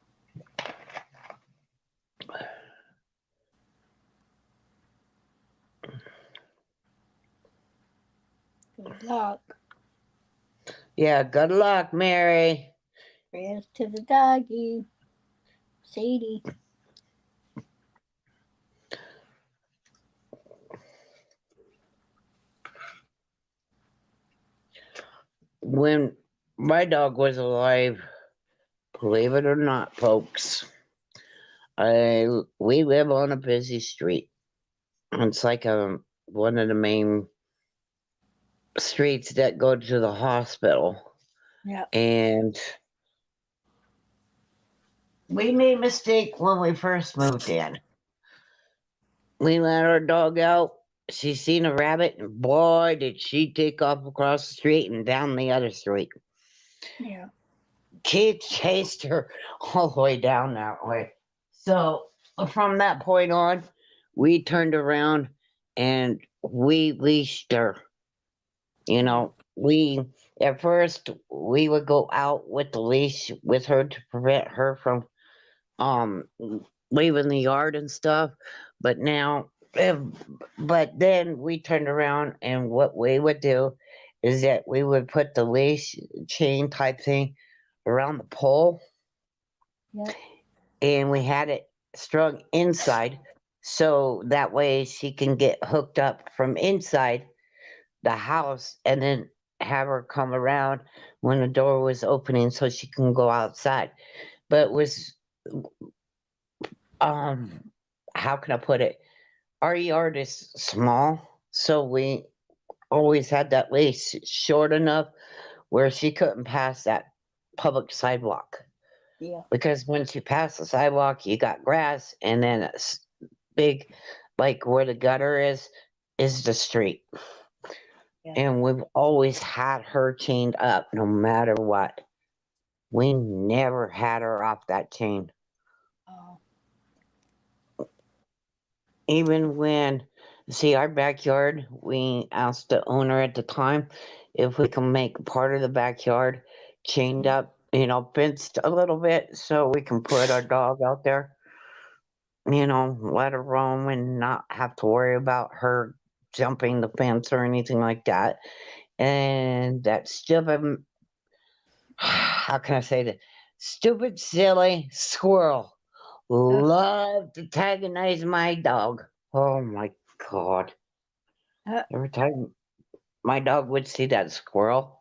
Good luck. Yeah, good luck, Mary. Prayers to the doggy. Sadie. When my dog was alive, believe it or not, folks, we live on a busy street. It's like one of the main streets that go to the hospital. Yeah. And we made a mistake when we first moved in. We let our dog out. She seen a rabbit, and boy, did she take off across the street and down the other street. Yeah. Keith chased her all the way down that way. So from that point on, we turned around and we leashed her. You know, we at first we would go out with the leash with her to prevent her from um leaving the yard and stuff. But now, but then we turned around, and what we would do is that we would put the leash chain type thing around the pole, Yep. and we had it strung inside, so that way she can get hooked up from inside the house, and then have her come around when the door was opening so she can go outside. But it was how can I put it? Our yard is small, so we always had that leash short enough where she couldn't pass that public sidewalk. Yeah. Because once you pass the sidewalk, you got grass, and then it's big, like where the gutter is the street. Yeah. And we've always had her chained up no matter what. We never had her off that chain. Oh. Even when, see, our backyard, we asked the owner at the time if we can make part of the backyard chained up, fenced a little bit so we can put our dog out there, let her roam and not have to worry about her jumping the fence or anything like that. And that stupid, how can I say that? Stupid, silly squirrel Uh, loved to antagonize my dog. Oh my God. uh, Every time my dog would see that squirrel,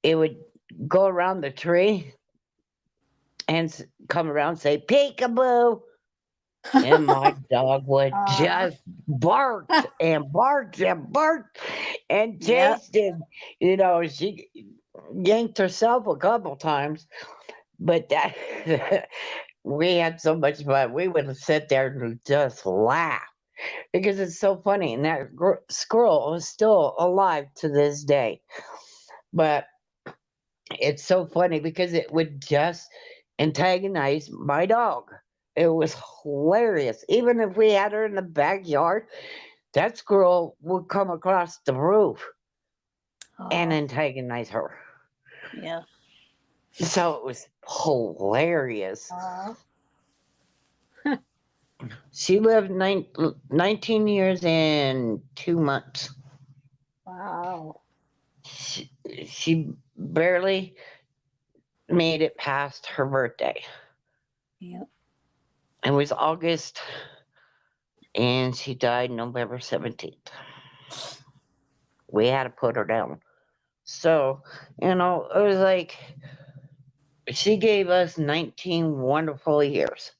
it would go around the tree and come around and say, peekaboo. And my dog would uh, just bark and bark and bark and yep. chase him. She yanked herself a couple times, but that we had so much fun. We would sit there and just laugh because it's so funny. And that squirrel is still alive to this day. But it's so funny because it would just antagonize my dog. It was hilarious. Even if we had her in the backyard, that squirrel would come across the roof and Oh, antagonize her. yeah. So it was hilarious. Oh, She lived 19 years and 2 months. wow. She, she barely made it past her birthday. Yep. It was August, and she died November 17th. We had to put her down. So, it was like she gave us 19 wonderful years.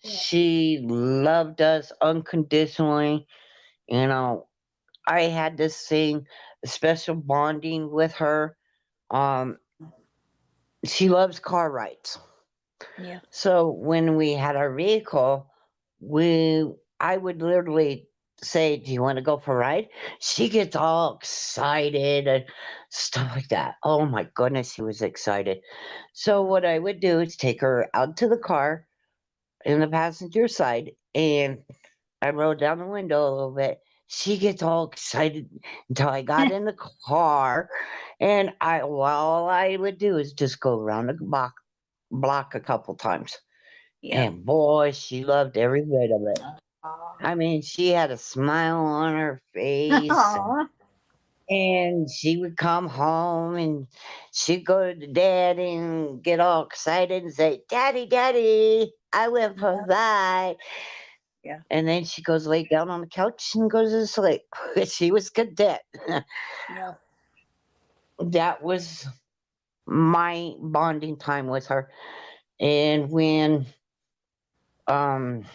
Yep. She loved us unconditionally. You know, I had this thing, special bonding with her. Um, she loves car rides. Yeah. So when we had our vehicle, I would literally say, "Do you want to go for a ride?" She gets all excited and stuff like that. Oh my goodness, she was excited. So what I would do is take her out to the car in the passenger side, and I rolled down the window a little bit. She gets all excited until I got in the car, and all I would do is just go around the block a couple times. Yep. And boy, she loved every bit of it. Oh. I mean, she had a smile on her face, and she would come home and she'd go to daddy and get all excited and say, "Daddy, daddy, I went for a Yep. ride." Yeah. And then she goes lay down on the couch and goes to sleep. She was content. Yeah. That was my bonding time with her. And when um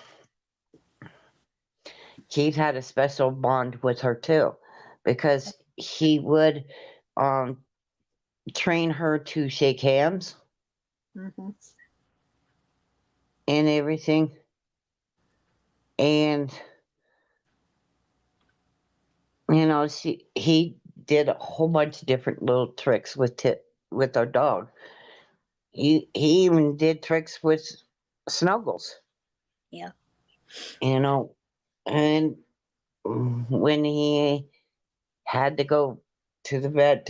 Keith had a special bond with her too, because he would um, train her to shake hands Mm-hmm. and everything. And he did a whole bunch of different little tricks with our dog. He even did tricks with Snuggles. Yeah. You know, and when he had to go to the vet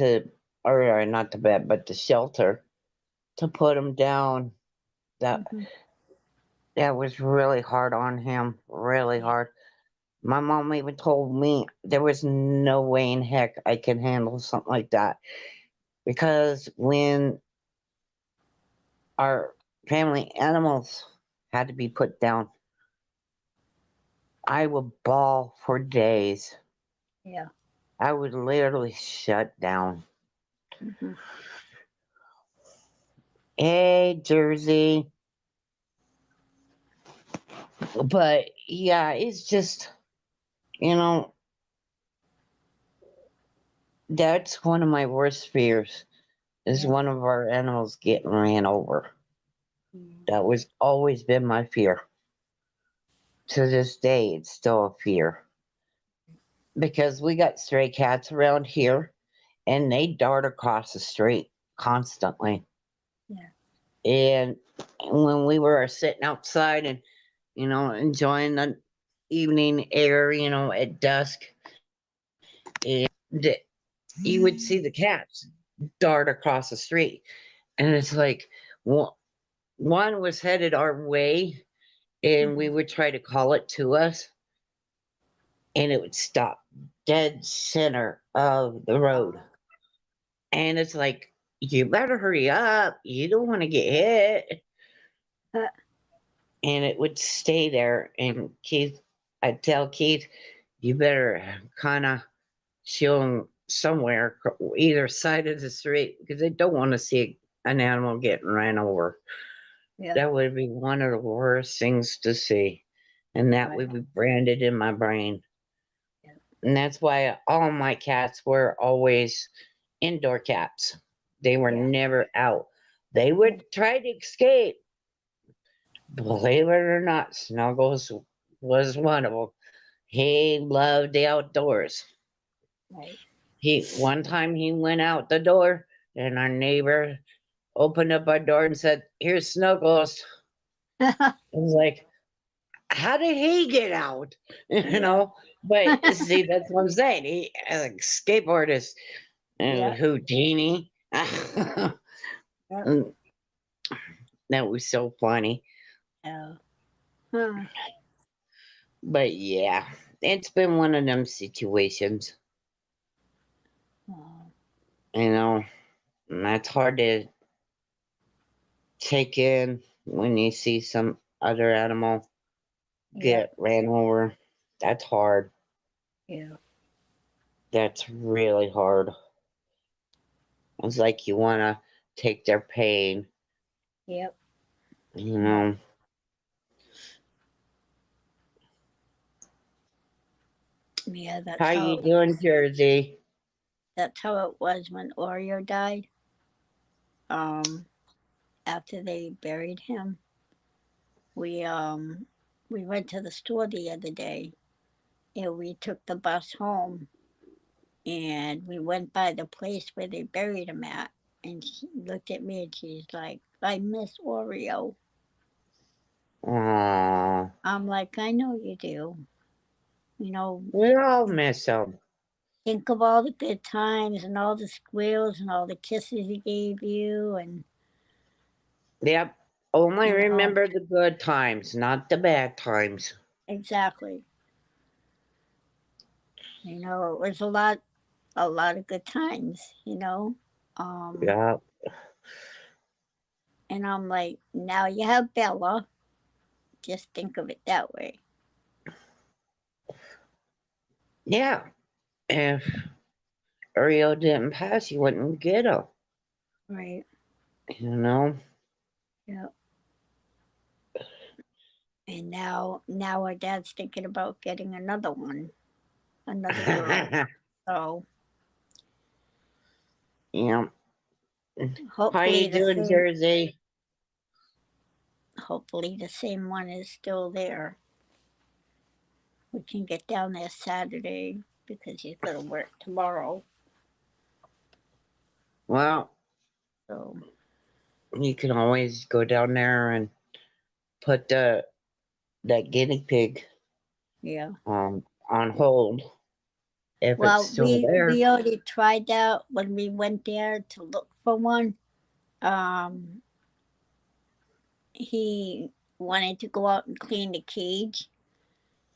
or not the vet, but the shelter to put him down. That Mm-hmm. that was really hard on him, really Yeah. hard. My mom even told me there was no way in heck I can handle something like that because when our family animals had to be put down, I would bawl for days. Yeah. I would literally shut down. Mm-hmm. Hey, Jersey. But yeah, it's just, you know, that's one of my worst fears is Yeah. one of our animals getting ran over. Mm. That was always been my fear. To this day, it's still a fear because we got stray cats around here and they dart across the street constantly. Yeah. And when we were sitting outside and, enjoying the evening air, at dusk, and you would see the cats dart across the street. And it's like one was headed our way, and we would try to call it to us, and it would stop dead center of the road. And it's like, you better hurry up. You don't want to get hit. Uh, And it would stay there. And Keith, I'd tell Keith, you better kind of show him somewhere, either side of the street, because they don't want to see an animal getting ran over. yeah. That would be one of the worst things to see. And that Right. would be branded in my brain. Yeah. And that's why all my cats were always indoor cats. They were Yeah. never out. They would try to escape. Believe it or not, Snuggles was one of them. He loved the outdoors. Right. One time he went out the door, and our neighbor opened up our door and said, "Here's Snuggles." I was like, how did he get out? You know, but see, that's what I'm saying. He, like, skateboardist and Yeah. Houdini. Yeah. That was so funny. Oh. Huh. But yeah, it's been one of them situations, Oh. you know, and that's hard to take in when you see some other animal Yeah. get ran over. That's hard. Yeah. That's really hard. It's like you want to take their pain, Yep. you know. Yeah. How you doing, Jersey? That's how it was when Oreo died. Um, after they buried him, we um we went to the store the other day, and we took the bus home, and we went by the place where they buried him at, and she looked at me and she's like, "I miss Oreo." Aww, I'm like, "I know you do. You know, we all miss them. think of all the good times and all the squeals and all the kisses he gave you, and Yep. Only you know remember the good times, not the bad times. exactly. You know, it was a lot of good times. You know, um, Yep. and I'm like, now you have Bella. Just think of it that way, Yeah. If Ariel didn't pass, you wouldn't get her. right? You know? Yeah. And now our dad's thinking about getting another one, another girl. So Yeah. How hopefully you the doing, same Jersey? hopefully the same one is still there. We can get down there Saturday because he's gonna work tomorrow. Well, So you can always go down there and put that guinea pig yeah. on hold if it's Well, still there. we already tried that when we went there to look for one. Um, he wanted to go out and clean the cage,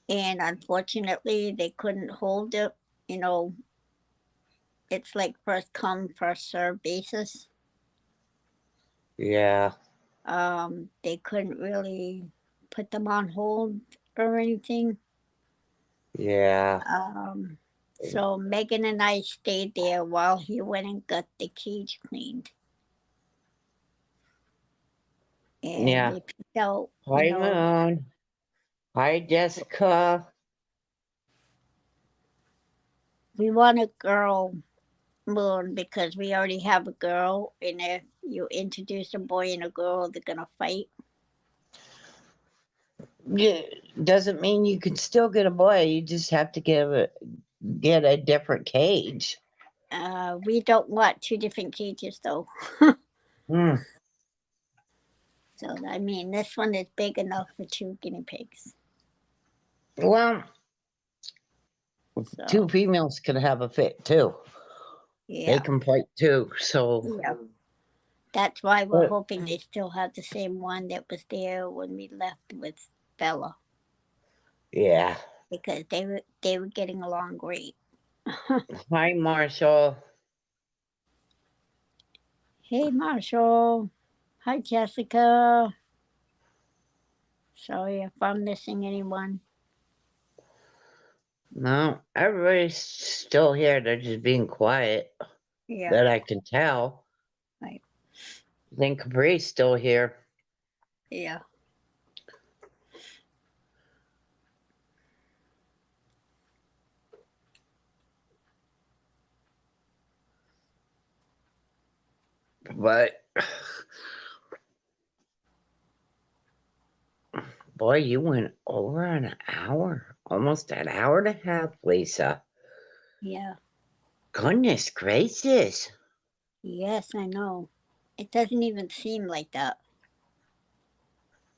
and unfortunately, they couldn't hold it. You know, it's like first come, first serve basis. Yeah. They couldn't really put them on hold or anything. Yeah. Um, so Megan and I stayed there while he went and got the cage cleaned. And Yeah. we picked out, you Hi, know, Moon. Hi, Jessica. we want a girl moon because we already have a girl. And if you introduce a boy and a girl, they're going to fight. Yeah, doesn't mean you can still get a boy. You just have to get a different cage. We don't want two different cages though. Hmm. So, I mean, this one is big enough for two guinea pigs. Well, two So, females could have a fit too. they Yeah. can fight too. So, Yeah. That's why we're but hoping they still have the same one that was there when we left with Bella, yeah. because they were getting along great. Hi, Marshall. Hey, Marshall. Hi, Jessica. Sorry if I'm missing anyone. No, everybody's still here. They're just being quiet. Yeah. That I can tell. Right. I think Capri's still here. Yeah. But boy, you went over an hour. Almost an hour and a half, Lisa. Yeah. Goodness gracious. Yes, I know. It doesn't even seem like that.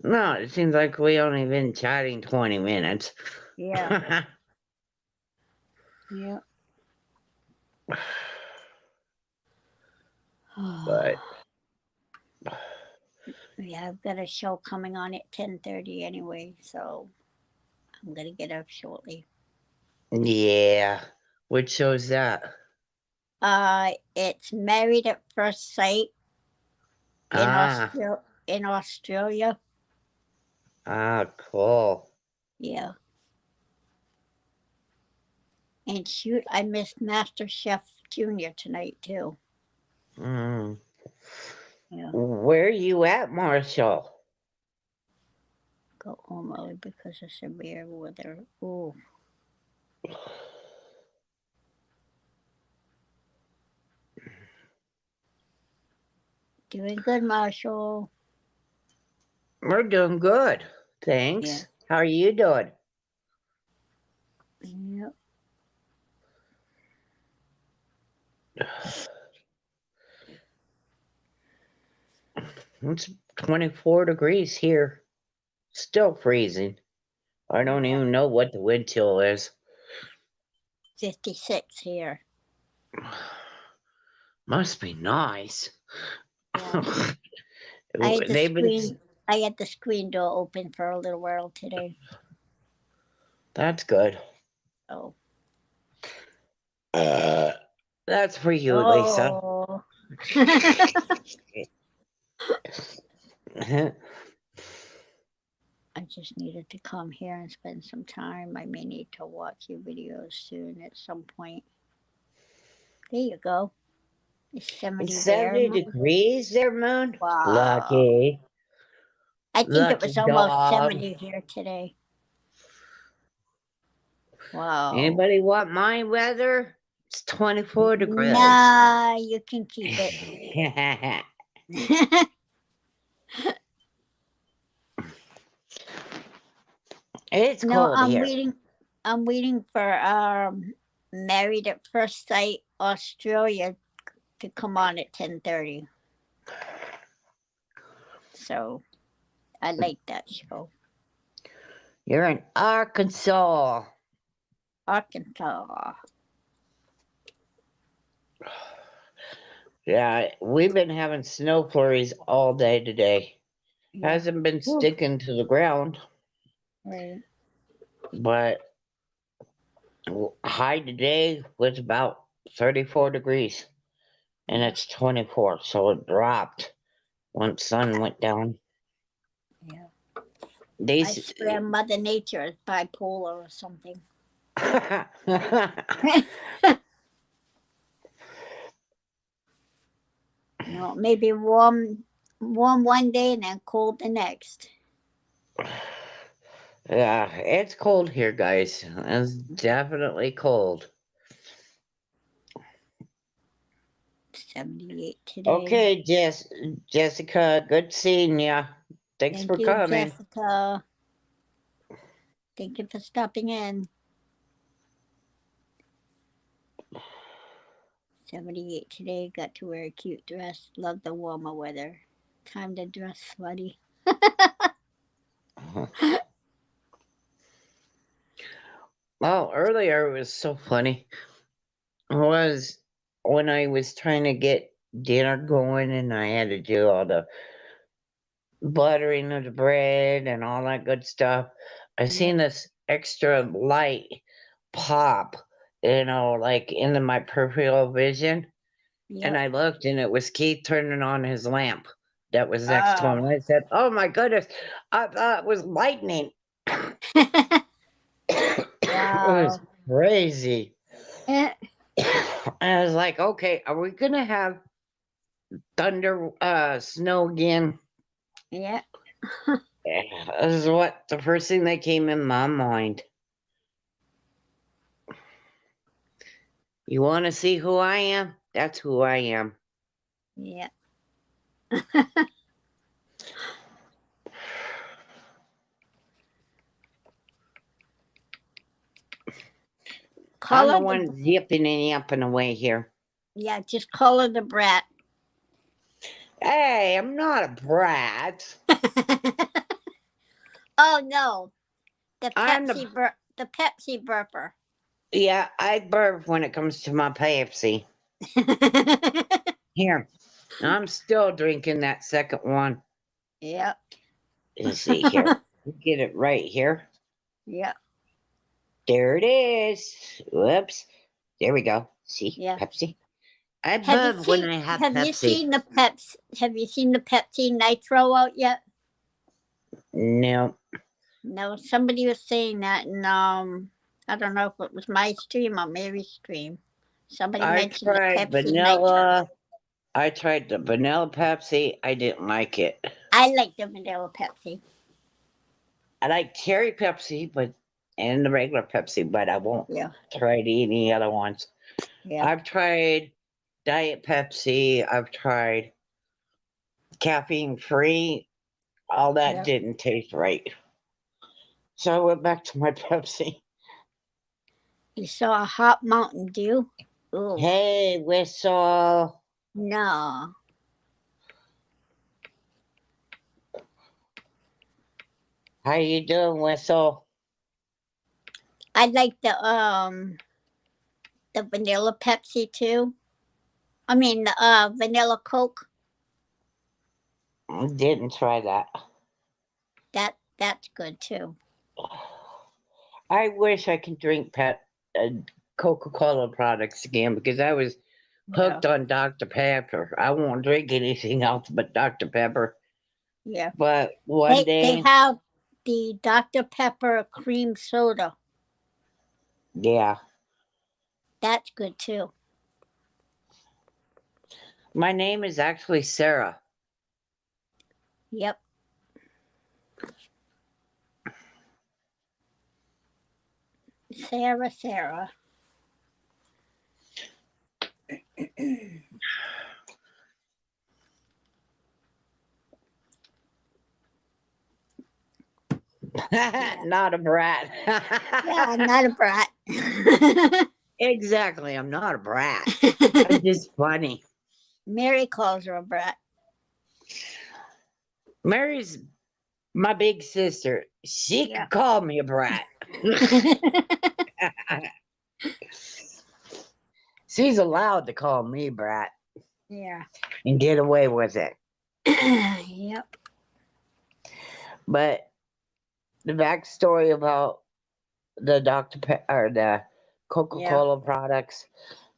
No, it seems like we only been chatting 20 minutes. Yeah. Yeah. But Yeah, I've got a show coming on at 10:30 anyway, so I'm gonna get up shortly. yeah, which shows that? It's Married at First Sight in Ah, Australia. cool. Yeah. And shoot, I missed Master Chef Junior tonight too. Mm. Yeah. Where are you at, Marshall? Go home early because of severe weather. Ooh. Doing good, Marshall. We're doing good. Yeah. Thanks. How are you doing? Yep. It's 24 degrees here. Still freezing. I don't Yeah. even know what the wind chill is. 56 here. Must be nice. Yeah. I had the They've been. screen I had the screen door open for a little while today. That's good. Oh. Uh, that's for you, Lisa. Oh. I just needed to come here and spend some time. I may need to watch your videos soon at some point. There you go. It's 70 It's there. 70 degrees there, Moon. Wow. Lucky. I think it Lucky was almost dog. 70 here today. Wow. Anybody want my weather? It's 24 degrees. Nah, you can keep it. It's No, cold here. I'm waiting for Married at First Sight Australia to come on at 10:30. So I like that show. You're in Arkansas. Arkansas. Yeah, we've been having snow flurries all day today. Yeah. Hasn't been Ooh, sticking to the ground, right. but high today was about 34 degrees, and Yeah. it's 24, so it dropped once sun went down. Yeah. I These. swear Mother Nature is bipolar or something. No, maybe warm one day and then cold the next. Yeah, it's cold here, guys. It's definitely cold. 78 today. Okay, Jessica, good seeing ya. Thanks Thank for you, coming. Jessica. Thank you for stopping in. 78 today. Got to wear a cute dress. Love the warmer weather. Time to dress slutty. Well, earlier it was so funny. It was when I was trying to get dinner going and I had to do all the buttering of the bread and all that good stuff, I seen this extra light pop, like into my peripheral vision. And I looked and it was Keith turning on his lamp that was next to him. And I said, "Oh my goodness, I thought it was lightning." It was Wow. crazy. Eh, I was like, okay, are we gonna have thunder, snow again? yeah. This is what the first thing that came in my mind. You want to see who I am? That's who I am. Yeah. I'm the Color the one zipping and yapping away here. yeah, just color the brat. Hey, I'm not a brat. Oh no, the I'm the the Pepsi burper. Yeah, I burp when it comes to my Pepsi. Here, I'm still drinking that second one. Yep. Let's see here. Get it right here. Yep. There it is. Whoops. There we go. See, Yeah. Pepsi. I burp when I have have you Pepsi. seen the Pepsi Nitro out yet? No. No, somebody was saying that, and I don't know if it was my stream or Mary's stream. Somebody I mentioned the tried Pepsi Nitro. vanilla. I tried the vanilla Pepsi. I didn't like it. I like the vanilla Pepsi. I like cherry Pepsi, and the regular Pepsi, but I won't try any other ones. Yeah. I've tried Diet Pepsi. I've tried caffeine free. All that didn't taste right. So I went back to my Pepsi. You saw a hot Mountain Dew? Ooh. Hey, Whistle. No. How you doing, Whistle? I like the vanilla Pepsi too. I mean the vanilla Coke. Didn't try that. That's good too. I wish I could drink Coca-Cola products again because I was hooked on Dr. Pepper. I won't drink anything else but Dr. Pepper. Yeah. But one day they have the Dr. Pepper cream soda. Yeah. That's good too. My name is actually Sarah. Yep. Sarah. Not a brat. Yeah, not a brat. Exactly, I'm not a brat. It's just funny. Mary calls her a brat. Mary's my big sister. She can call me a brat. She's allowed to call me brat. Yeah. And get away with it. Yep. But the backstory about the the Coca-Cola products,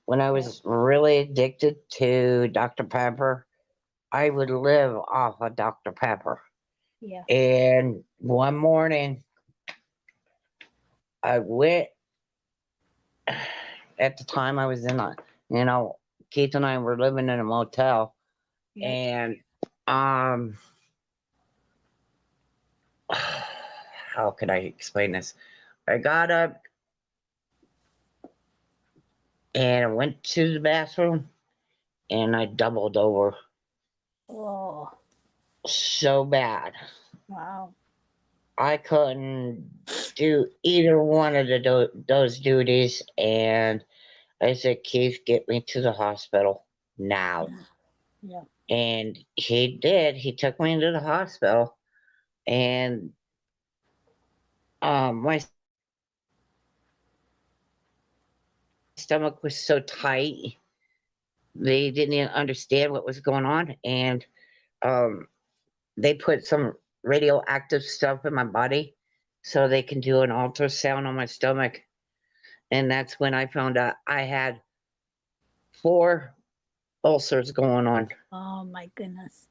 when I was really addicted to Dr. Pepper, I would live off of Dr. Pepper. Yeah. And one morning, I went, at the time I was in Keith and I were living in a motel. Yep. And, how could I explain this? I got up and I went to the bathroom and I doubled over. Oh. So bad. Wow. I couldn't do either one of those duties, and I said, Keith, get me to the hospital now. Yeah. And he did. He took me into the hospital, and my stomach was so tight they didn't even understand what was going on, and they put some radioactive stuff in my body so they can do an ultrasound on my stomach. And that's when I found out I had 4 ulcers going on. Oh my goodness.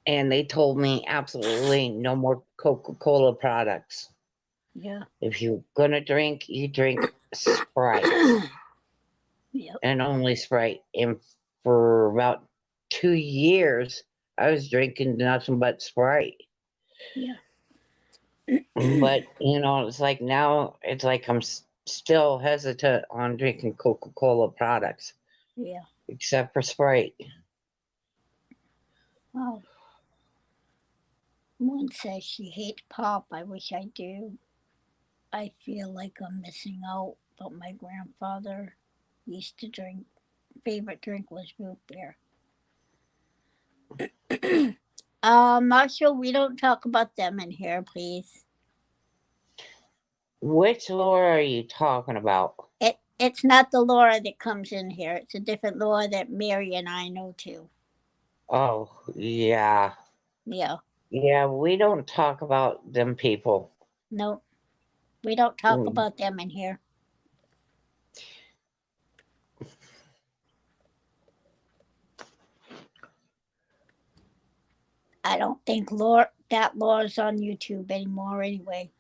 And they told me absolutely no more Coca-Cola products. Yeah. If you're gonna drink, you drink Sprite. Yep. And only Sprite. And for about 2 years, I was drinking nothing but Sprite. Yeah. But it's like now it's like I'm still hesitant on drinking Coca-Cola products, Yeah. except for Sprite. Oh. One says she hates pop. I wish I do. I feel like I'm missing out. But my grandfather used to drink. Favorite drink was root beer. Marshall, we don't talk about them in here, please. Which Laura are you talking about? It's not the Laura that comes in here. It's a different Laura that Mary and I know too. Oh, yeah. Yeah. Yeah, we don't talk about them people. No, we don't talk Mm. about them in here. I don't think that Laura's on YouTube anymore anyway.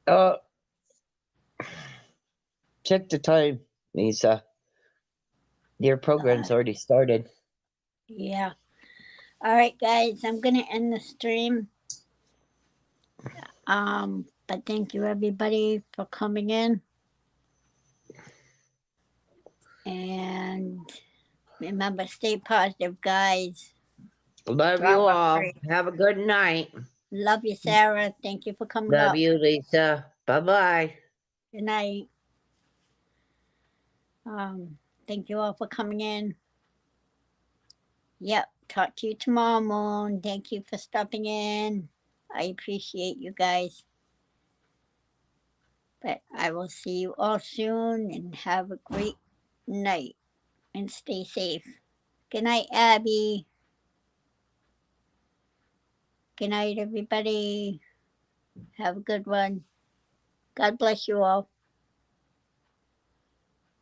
Uh, check the time, Lisa. Your program's already started. Yeah. All right, guys, I'm gonna end the stream. But thank you everybody for coming in. And remember, stay positive, guys. Love you all. Have a good night. Love you, Sarah. Thank you for coming Love up. you, Lisa. Bye-bye. Good night. Thank you all for coming in. Yep. Talk to you tomorrow, Moon. Thank you for stopping in. I appreciate you guys. But I will see you all soon and have a great night and stay safe. Good night, Abby. Good night, everybody. Have a good one. God bless you all.